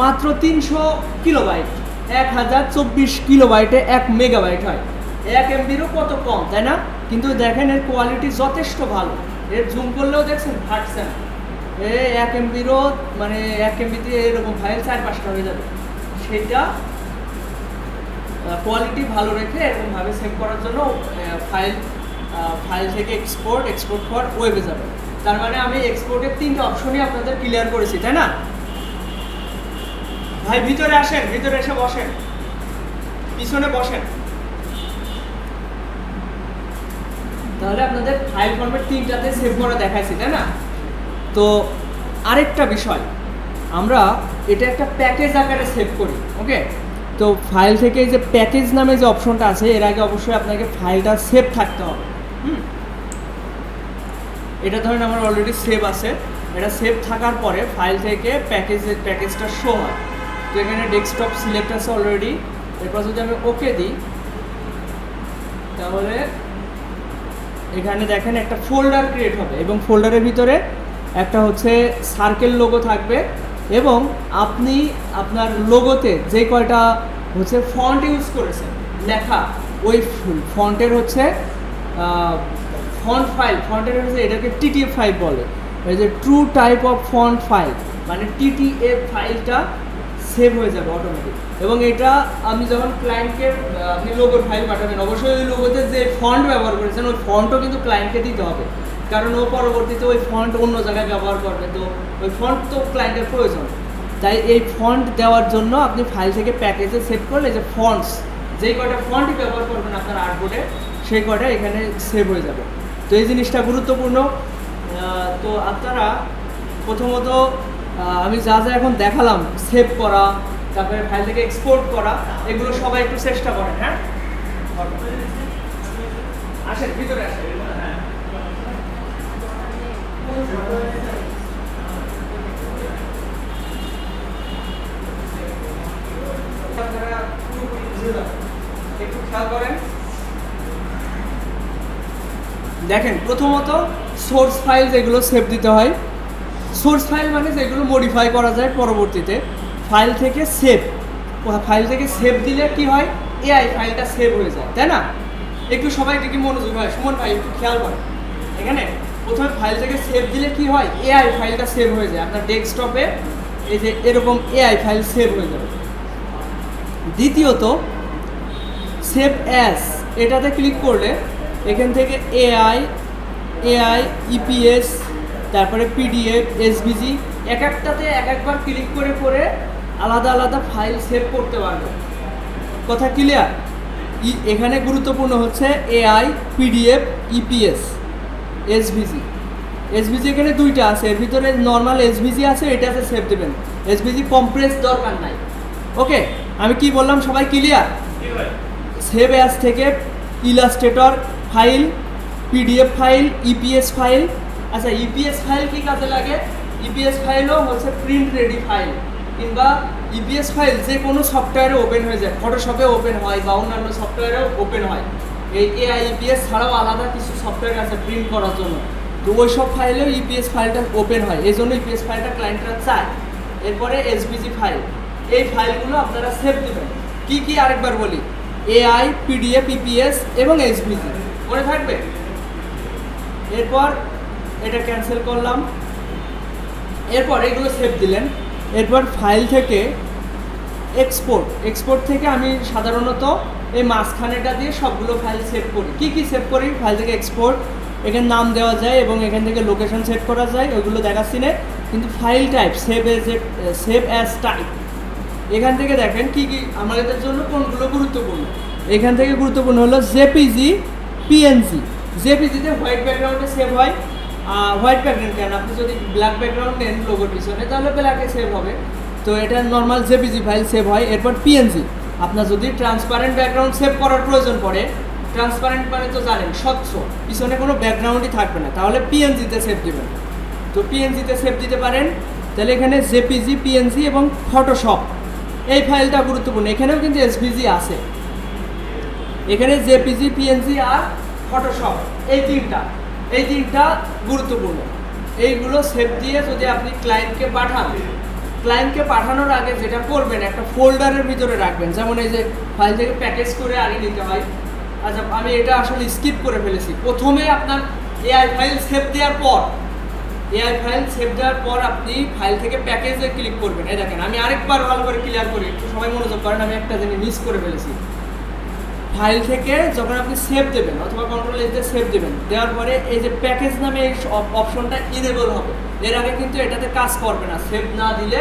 মাত্র 300 কিলোবাইট। 1024 কিলোবাইটে 1 মেগাবাইট হয়। 1 MBরও কত কম, তাই না? কিন্তু দেখেন এর কোয়ালিটি যথেষ্ট ভালো। এর জুম করলেও দেখছেন ফাটছে না। 1 MBরও মানে 1 MBতে এরকম ফাইল 4-5টা হয়ে যাবে। সেটা কোয়ালিটি ভালো রেখে এরকমভাবে সেভ করার জন্য ফাইল থেকে এক্সপোর্ট ফর ওয়েবে যাবে। তার মানে আমি এক্সপোর্টের 3টা অপশনই আপনাদের ক্লিয়ার করেছি, তাই না ভাই? ভিতরে আসেন, ভিতরে এসে বসেন, পিছনে বসেন। তাহলে আপনাদের ফাইল ফরম্যাট 3টাতে সেভ করা দেখাইছি, তাই না? তো আরেকটা বিষয়, আমরা এটা একটা প্যাকেজ আকারে সেভ করি, ওকে? তো ফাইল থেকে যে প্যাকেজ নামে যে অপশনটা আছে, এর আগে অবশ্যই আপনাকে ফাইলটা সেভ থাকতে হবে। এটা ধরেন আমার অলরেডি সেভ আছে, এটা সেভ থাকার পরে ফাইল থেকে প্যাকেজটা শো হয়। তো এখানে ডেস্কটপ সিলেক্ট আছে অলরেডি। এরপর যদি আমি ওকে দিই, তাহলে এখানে দেখেন একটা ফোল্ডার ক্রিয়েট হবে এবং ফোল্ডারের ভিতরে একটা হচ্ছে সার্কেল লোগো থাকবে এবং আপনি আপনার লোগোতে যে কয়টা হচ্ছে ফন্ট ইউজ করেছেন লেখা, ওই ফন্টের হচ্ছে ফন্টের হচ্ছে এটাকে TTF ফাইল বলে, এই যে true type of font file, মানে TTF ফাইলটা সেভ হয়ে যাবে অটোমেটিক। এবং এটা আপনি যখন ক্লায়েন্টকে আপনি লোগোর ফাইল পাঠাবেন, অবশ্যই ওই লোগোতে যে ফন্ট ব্যবহার করেছেন ওই ফন্টও কিন্তু ক্লায়েন্টকে দিতে হবে, কারণ ও পরবর্তীতে ওই ফন্ট অন্য জায়গায় ব্যবহার করবে, তো ওই ফন্ট তো ক্লায়েন্টের প্রয়োজন। তাই এই ফন্ট দেওয়ার জন্য আপনি ফাইল থেকে প্যাকেজে সেভ করলে যে ফন্টস যেই কয়টা ফন্ট ব্যবহার করবেন আপনার আর্টবোর্ডে সেই কয়টা এখানে সেভ হয়ে যাবে। তো এই জিনিসটা গুরুত্বপূর্ণ। তো আপনারা প্রথমত আমি যা যা এখন দেখালাম, সেভ করা, তারপরে ফাইল থেকে এক্সপোর্ট করা, এগুলো সবাই একটু চেষ্টা করেন। হ্যাঁ, আসেন ভিতরে আসেন। আপনারা পুরোপুরি বুঝে যাবেন, একটু খেয়াল করেন। দেখেন, প্রথমত সোর্স ফাইল যেগুলো সেভ দিতে হয়। সোর্স ফাইল মানে যেগুলো মডিফাই করা যায় পরবর্তীতে। ফাইল থেকে সেভ দিলে কি হয়, এআই ফাইলটা সেভ হয়ে যায়, তাই না? একটু সবাই কি মনোযোগ হয়, সুমন ভাই একটু খেয়াল করেন। এখানে প্রথমে ফাইল থেকে সেভ দিলে কি হয়, এআই ফাইলটা সেভ হয়ে যায় আপনার ডেস্কটপে। এই যে এরকম এআই ফাইল সেভ হয়ে যাবে। দ্বিতীয়ত সেভ অ্যাজ, এটাতে ক্লিক করলে এখান থেকে এআই, ইপিএস, তারপরে পিডিএফ, এসভিজি, এক একটাতে এক একবার ক্লিক করে করে আলাদা আলাদা ফাইল সেভ করতে পারবে। কথা ক্লিয়ার? এখানে গুরুত্বপূর্ণ হচ্ছে এআই, পিডিএফ, ইপিএস, এসভিজি। এখানে দুইটা আছে, এর ভিতরে নর্মাল এসভিজি আছে, এটাতে সেভ দেবেন। এসভিজি কম্প্রেস দরকার নাই। ওকে, আমি কি বললাম সবাই ক্লিয়ার? সেভ অ্যাজ থেকে Illustrator file, PDF file, EPS file. আচ্ছা, ইপিএস ফাইল কি কাজে লাগে? ইপিএস ফাইলও হচ্ছে প্রিন্ট রেডি ফাইল, কিংবা ইপিএস ফাইল যে কোনো সফটওয়্যারে ওপেন হয়ে যায়, ফটোশপে ওপেন হয় বা অন্যান্য সফটওয়্যারেও ওপেন হয়। এই এআই ইপিএস ছাড়াও আলাদা কিছু সফটওয়্যার আছে প্রিন্ট করার জন্য, তো ওই সব ফাইলেও ইপিএস ফাইলটা ওপেন হয়, এই জন্য ইপিএস ফাইলটা ক্লায়েন্টরা চায়। এরপরে এসভিজি ফাইল, এই ফাইলগুলো আপনারা সেভ দেবেন। কি কি আরেকবার বলি, এআই, পিডিএফ, ইপিএস এবং এসভিজি, মনে থাকবে? এরপর এটা ক্যান্সেল করলাম। এরপর এগুলো সেভ দিলেন। এরপর ফাইল থেকে এক্সপোর্ট থেকে আমি সাধারণত এই মাঝখানেটা দিয়ে সবগুলো ফাইল সেভ করি। কি কি সেভ করি? ফাইল থেকে এক্সপোর্ট, এখানে নাম দেওয়া যায় এবং এখান থেকে লোকেশন সেট করা যায়, ওইগুলো দেখাচ্ছি না। কিন্তু file type save as type, এখান থেকে দেখেন কি কি আমাদের জন্য কোনগুলো গুরুত্বপূর্ণ। এখান থেকে গুরুত্বপূর্ণ হলো জেপিজি, পিএনজি। জেপিজিতে হোয়াইট ব্যাকগ্রাউন্ডে সেভ হয়। হোয়াইট ব্যাকগ্রাউন্ড কেন, আপনি যদি ব্ল্যাক ব্যাকগ্রাউন্ড নেন লোগোর পিছনে তাহলে ব্ল্যাকে সেভ হবে, তো এটা নর্মাল জেপিজি ফাইল সেভ হয়। এরপর পিএনজি, আপনার যদি ট্রান্সপারেন্ট ব্যাকগ্রাউন্ড সেভ করার প্রয়োজন পড়ে, ট্রান্সপারেন্ট মানে তো জানেন স্বচ্ছ, পিছনে কোনো ব্যাকগ্রাউন্ডই থাকবে না, তাহলে পিএনজিতে সেভ দেবেন। তো পিএনজিতে সেভ দিতে পারেন। তাহলে এখানে জেপিজি, পিএনজি এবং ফটোশপ, এই ফাইলটা গুরুত্বপূর্ণ। এখানেও কিন্তু এসভিজি আছে, এখানে জেপিজি, পিএনজি আর ফটোশপ, এই তিনটা গুরুত্বপূর্ণ। এইগুলো সেভ দিয়ে যদি আপনি ক্লায়েন্টকে পাঠান, ক্লায়েন্টকে পাঠানোর আগে যেটা করবেন, একটা ফোল্ডারের ভিতরে রাখবেন। যেমন এই যে ফাইল থেকে প্যাকেজ করে আগে নিতে হয়। আচ্ছা, আমি এটা আসলে স্কিপ করে ফেলেছি। প্রথমে আপনার এআই ফাইল সেভ দেওয়ার পর আপনি ফাইল থেকে প্যাকেজে ক্লিক করবেন। এই দেখেন, আমি আরেকবার ভালো করে ক্লিয়ার করি, একটু সবাই মনোযোগ করেন, আমি একটা জিনিস মিস করে ফেলেছি। ফাইল থেকে যখন আপনি সেভ দেবেন অথবা কন্ট্রোল এস দিয়ে সেভ দেবেন, দেওয়ার পরে এই যে প্যাকেজ নামে এই অপশনটা ইনেবল হবে। এর আগে কিন্তু এটাতে কাজ করবে না, সেভ না দিলে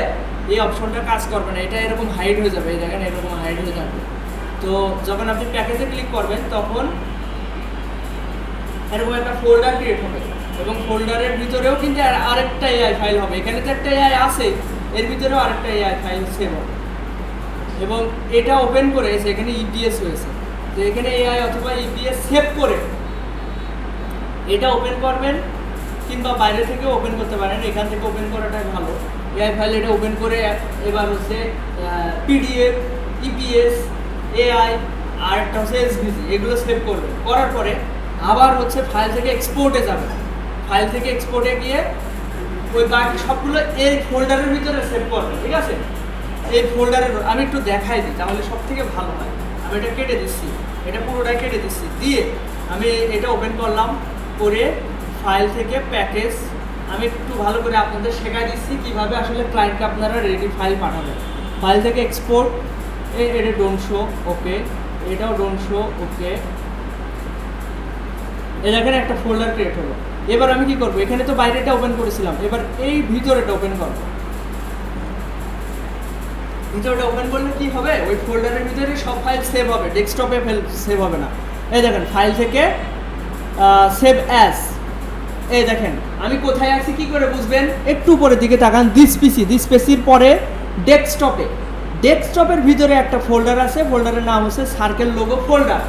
এই অপশনটা কাজ করবে না, এটা এরকম হাইড হয়ে যাবে। এই দেখেন, এরকম হাইড হয়ে যাবে। তো যখন আপনি প্যাকেজে ক্লিক করবেন তখন এরকম একটা ফোল্ডার ক্রিয়েট হবে এবং ফোল্ডারের ভিতরেও কিন্তু আরেকটা এআই ফাইল হবে। এখানে তো একটা এআই আছে, এর ভিতরেও আরেকটা এআই ফাইল সেভ হবে। এবং এটা ওপেন করে এখানে ইপিএস হয়েছে, তো এখানে এআই অথবা ইপিএস সেভ করে এটা ওপেন করবেন, কিংবা বাইরে থেকে ওপেন করতে পারেন। এখান থেকে ওপেন করাটাই ভালো। এআই ফাইল এটা ওপেন করে এবার হচ্ছে পিডিএফ, ইপিএস, এআই আর একটা হচ্ছে এসভিজি, এগুলো সেভ করবেন। করার পরে আবার হচ্ছে ফাইল থেকে এক্সপোর্টে যাবেন। ফাইল থেকে এক্সপোর্টে গিয়ে ওই বাকি সবগুলো এই ফোল্ডারের ভিতরে সেভ করবেন। ঠিক আছে, এই ফোল্ডারের আমি একটু দেখাই দিই, তাহলে সব থেকে ভালো হয়। আমি এটা কেটে দিচ্ছি, এটা পুরোটাই কেটে দিচ্ছি, দিয়ে আমি এটা ওপেন করলাম। করে ফাইল থেকে প্যাকেজ, আমি একটু ভালো করে আপনাদের শেখাই দিচ্ছি কীভাবে আসলে ক্লায়েন্টকে আপনারা রেডি ফাইল পাঠাবেন। ফাইল থেকে এক্সপোর্ট, এটা ডোন্ট শো, ওকে, এটাও ডোন্ট শো, ওকে। এখানে একটা ফোল্ডার ক্রিয়েট হলো। এবার আমি কি করব, এখানে তো বাইরেটা ওপেন করেছিলাম, এবার এই ভিতরেটা ওপেন করব। ভিতরটা ওপেন করলে কি হবে, ওই ফোল্ডারের ভিতরে সব ফাইল সেভ হবে, ডেস্কটপে সেভ হবে না। এই দেখেন ফাইল থেকে সেভ অ্যাজ, এই দেখেন আমি কোথায় আছি কি করে বুঝবেন, একটু উপরের দিকে তাকান, দিস পিসির পরে ডেস্কটপের ভিতরে একটা ফোল্ডার আছে, ফোল্ডারের নাম হচ্ছে সার্কেল লোগো ফোল্ডার।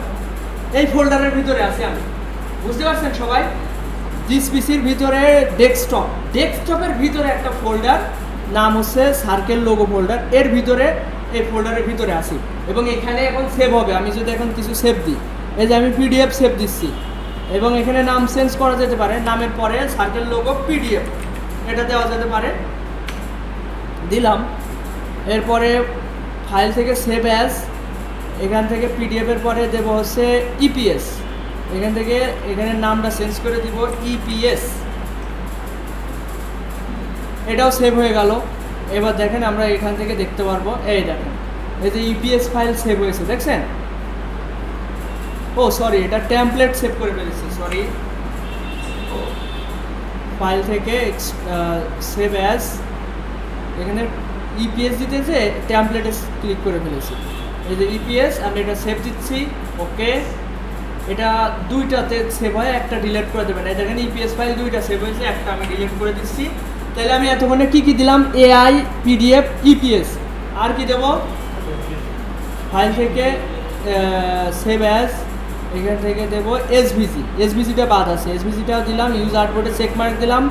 এই ফোল্ডারের ভিতরে আছি আমি, বুঝতে পারছেন সবাই? দিস পিসির ভিতরে ডেস্কটপের ভিতরে একটা ফোল্ডার নাম হচ্ছে সার্কেল লোগো ফোল্ডার, এর ভিতরে এই ফোল্ডারের ভিতরে আসি এবং এখানে এখন সেভ হবে। আমি যদি এখন কিছু সেভ দিই, এই যে আমি পিডিএফ সেভ দিচ্ছি এবং এখানে নাম চেঞ্জ করা যেতে পারে, নামের পরে সার্কেল লোগো পিডিএফ এটা দেওয়া যেতে পারে, দিলাম। এরপরে ফাইল থেকে সেভ অ্যাজ, এখান থেকে পিডিএফের পরে দেবো হচ্ছে ইপিএস, এখান থেকে এখানে নামটা চেঞ্জ করে দিব ইপিএস, এটাও সেভ হয়ে গেল। এবার দেখেন আমরা এখান থেকে দেখতে পারবো, এই দেখেন এই যে ইপিএস ফাইল সেভ হয়েছে, দেখছেন? ও সরি, এটা টেমপ্লেট সেভ করে ফেলেছি, সরি। ফাইল থেকে সেভ অ্যাজ, এখানে ইপিএস দিতেছে, টেমপ্লেটে ক্লিক করে ফেলেছি, এই যে ইপিএস, আমি এটা সেভ দিচ্ছি, ওকে। এটা দুইটাতে সেভ হয়, একটা ডিলিট করে দেবেন। এই দেখেন ইপিএস ফাইল দুইটা সেভ হয়েছে, একটা আমি ডিলিট করে দিচ্ছি। তাহলে আমি এতক্ষণে কি দিলাম, এআই, পিডিএফ, ইপিএস, আর কি দেব? ফাইল থেকে সেভ অ্যাজ, এখান থেকে দেব এসভিজিটা বাদ আছে, এসভিজিটাও দিলাম, ইউজ আর্টবোর্ডে চেক মার্ক দিলাম,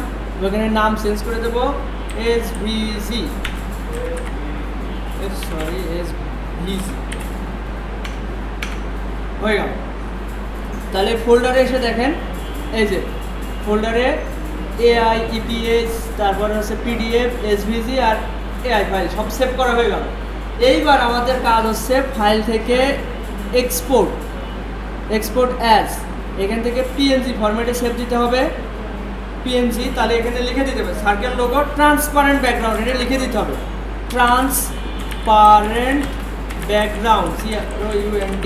ওখানে নাম চেঞ্জ করে দেব এসভিজি, সরি এসভিজি, হয়ে গেল। তাহলে ফোল্ডারে এসে দেখেন, এই যে ফোল্ডারে এআই, ইপিএস, তারপরে হচ্ছে পিডিএফ, এসভিজি আর এআই ফাইল সব সেভ করা হয়ে গেল। এইবার আমাদের কাজ হচ্ছে ফাইল থেকে এক্সপোর্ট অ্যাজ, এখান থেকে পিএনজি ফরম্যাটে সেভ দিতে হবে, পিএনজি। তাহলে এখানে লিখে দিতে হবে সার্কেল লোগো ট্রান্সপারেন্ট ব্যাকগ্রাউন্ড, এটা লিখে দিতে হবে transparent background, CROUND,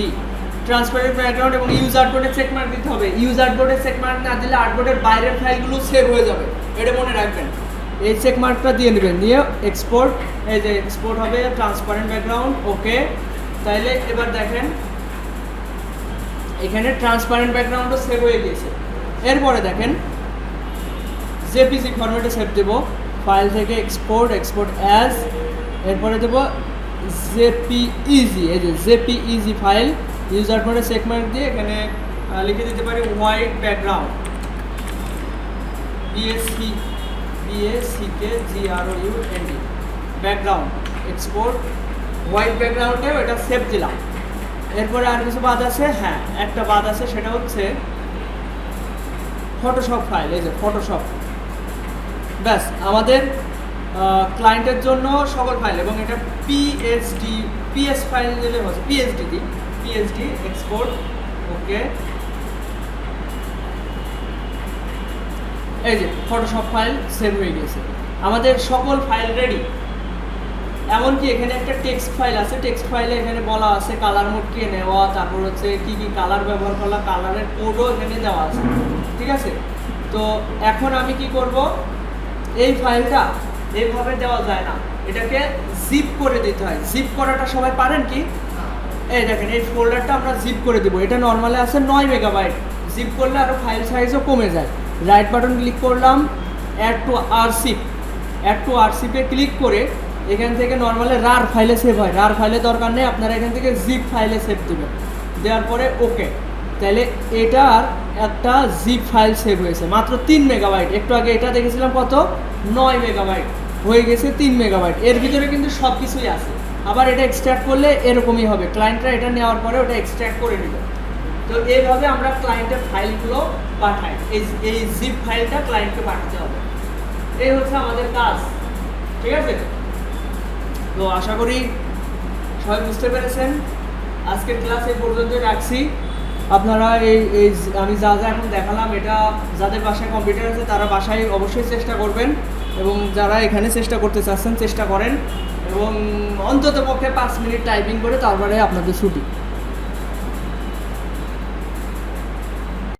transparent background, এবং ইউজ আর্টবোর্ডে চেক মার্ক দিতে হবে। ইউজ আর্টবোর্ডে চেক মার্ক না দিলে আর্টবোর্ডের বাইরের ফাইলগুলো সেভ হয়ে যাবে, এটা মনে রাখবেন। এই চেক মার্কটা দিয়ে নেবেন, দিয়ে এক্সপোর্ট, এই যে এক্সপোর্ট হবে ট্রান্সপারেন্ট ব্যাকগ্রাউন্ড, ওকে। তাইলে এবার দেখেন এখানে ট্রান্সপারেন্ট ব্যাকগ্রাউন্ডও সেভ হয়ে গিয়েছে। এরপরে দেখেন জেপিজি ফরম্যাটে সেভ দেবো, ফাইল থেকে এক্সপোর্ট অ্যাজ, এরপরে দেবো জেপিইজি, এই যে জেপিইজি ফাইল, ইউজার মোডে চেক মার্ক দিয়ে এখানে লিখে দিতে পারি white background, BACKGROUND background, export white ব্যাকগ্রাউন্ডে এটা সেভ দিলাম। এরপরে আর কিছু বাদ আছে, হ্যাঁ একটা বাদ আছে, সেটা হচ্ছে ফটোশপ ফাইল, এই যে ফটোশপ। ব্যাস আমাদের ক্লায়েন্টের জন্য সকল ফাইল, এবং এটা পিএস ফাইল দিলে হচ্ছে পিএসডি এক্সপোর্ট, ওকে। এই যে ফটোশপ ফাইল সেভ হয়ে গেছে, আমাদের সকল ফাইল রেডি। এমনকি এখানে একটা টেক্সট ফাইল আছে, টেক্সট ফাইলে এখানে বলা আছে কালার মোড কে নেওয়া, তারপর হচ্ছে কি কালার ব্যবহার করলা, কালারের কোডও এখানে দেওয়া আছে, ঠিক আছে। তো এখন আমি কি করব, এই ফাইলটা এইভাবে দেওয়া যায় না, এটাকে জিপ করে দিতে হয়। জিপ করাটা সবাই পারেন কি? এই দেখেন এই ফোল্ডারটা আমরা জিপ করে দিব, এটা নর্মালি আছে 9 মেগাবাইট, জিপ করলে আরও ফাইল সাইজও কমে যায়। রাইট বাটন ক্লিক করলাম, অ্যাড টু আরসিপে ক্লিক করে এখান থেকে নর্মালি রার ফাইলে সেভ হয়, রার ফাইলে দরকার নেই, আপনারা এখান থেকে জিপ ফাইলে সেভ দেবেন, দেওয়ার পরে ওকে। তাহলে এটার একটা জিপ ফাইল সেভ হয়েছে মাত্র 3 মেগাবাইট, একটু আগে এটা দেখেছিলাম কত, 9 মেগাবাইট, হয়ে গেছে 3 মেগাবাইট। এর ভিতরে কিন্তু সব কিছুই আছে। আবার এটা এক্সট্র্যাক্ট করলে এরকমই হবে, ক্লায়েন্টরা এটা নেওয়ার পরে ওটা এক্সট্র্যাক্ট করে নেবে। তো এইভাবে আমরা ক্লায়েন্টের ফাইলগুলো পাঠাই, এই জিপ ফাইলটা ক্লায়েন্টকে পাঠাতে হবে, এই হচ্ছে আমাদের কাজ, ঠিক আছে। তো আশা করি সবাই বুঝতে পেরেছেন। আজকের ক্লাস এই পর্যন্তই রাখছি। আপনারা এই আমি যা এখন দেখালাম, এটা যাদের বাসায় কম্পিউটার আছে তারা বাসায় অবশ্যই চেষ্টা করবেন, এবং যারা এখানে চেষ্টা করতে চাচ্ছেন চেষ্টা করেন, এবং অন্তত পক্ষে 5 মিনিট টাইপিং করে তারপরে আপনাদের ছুটি।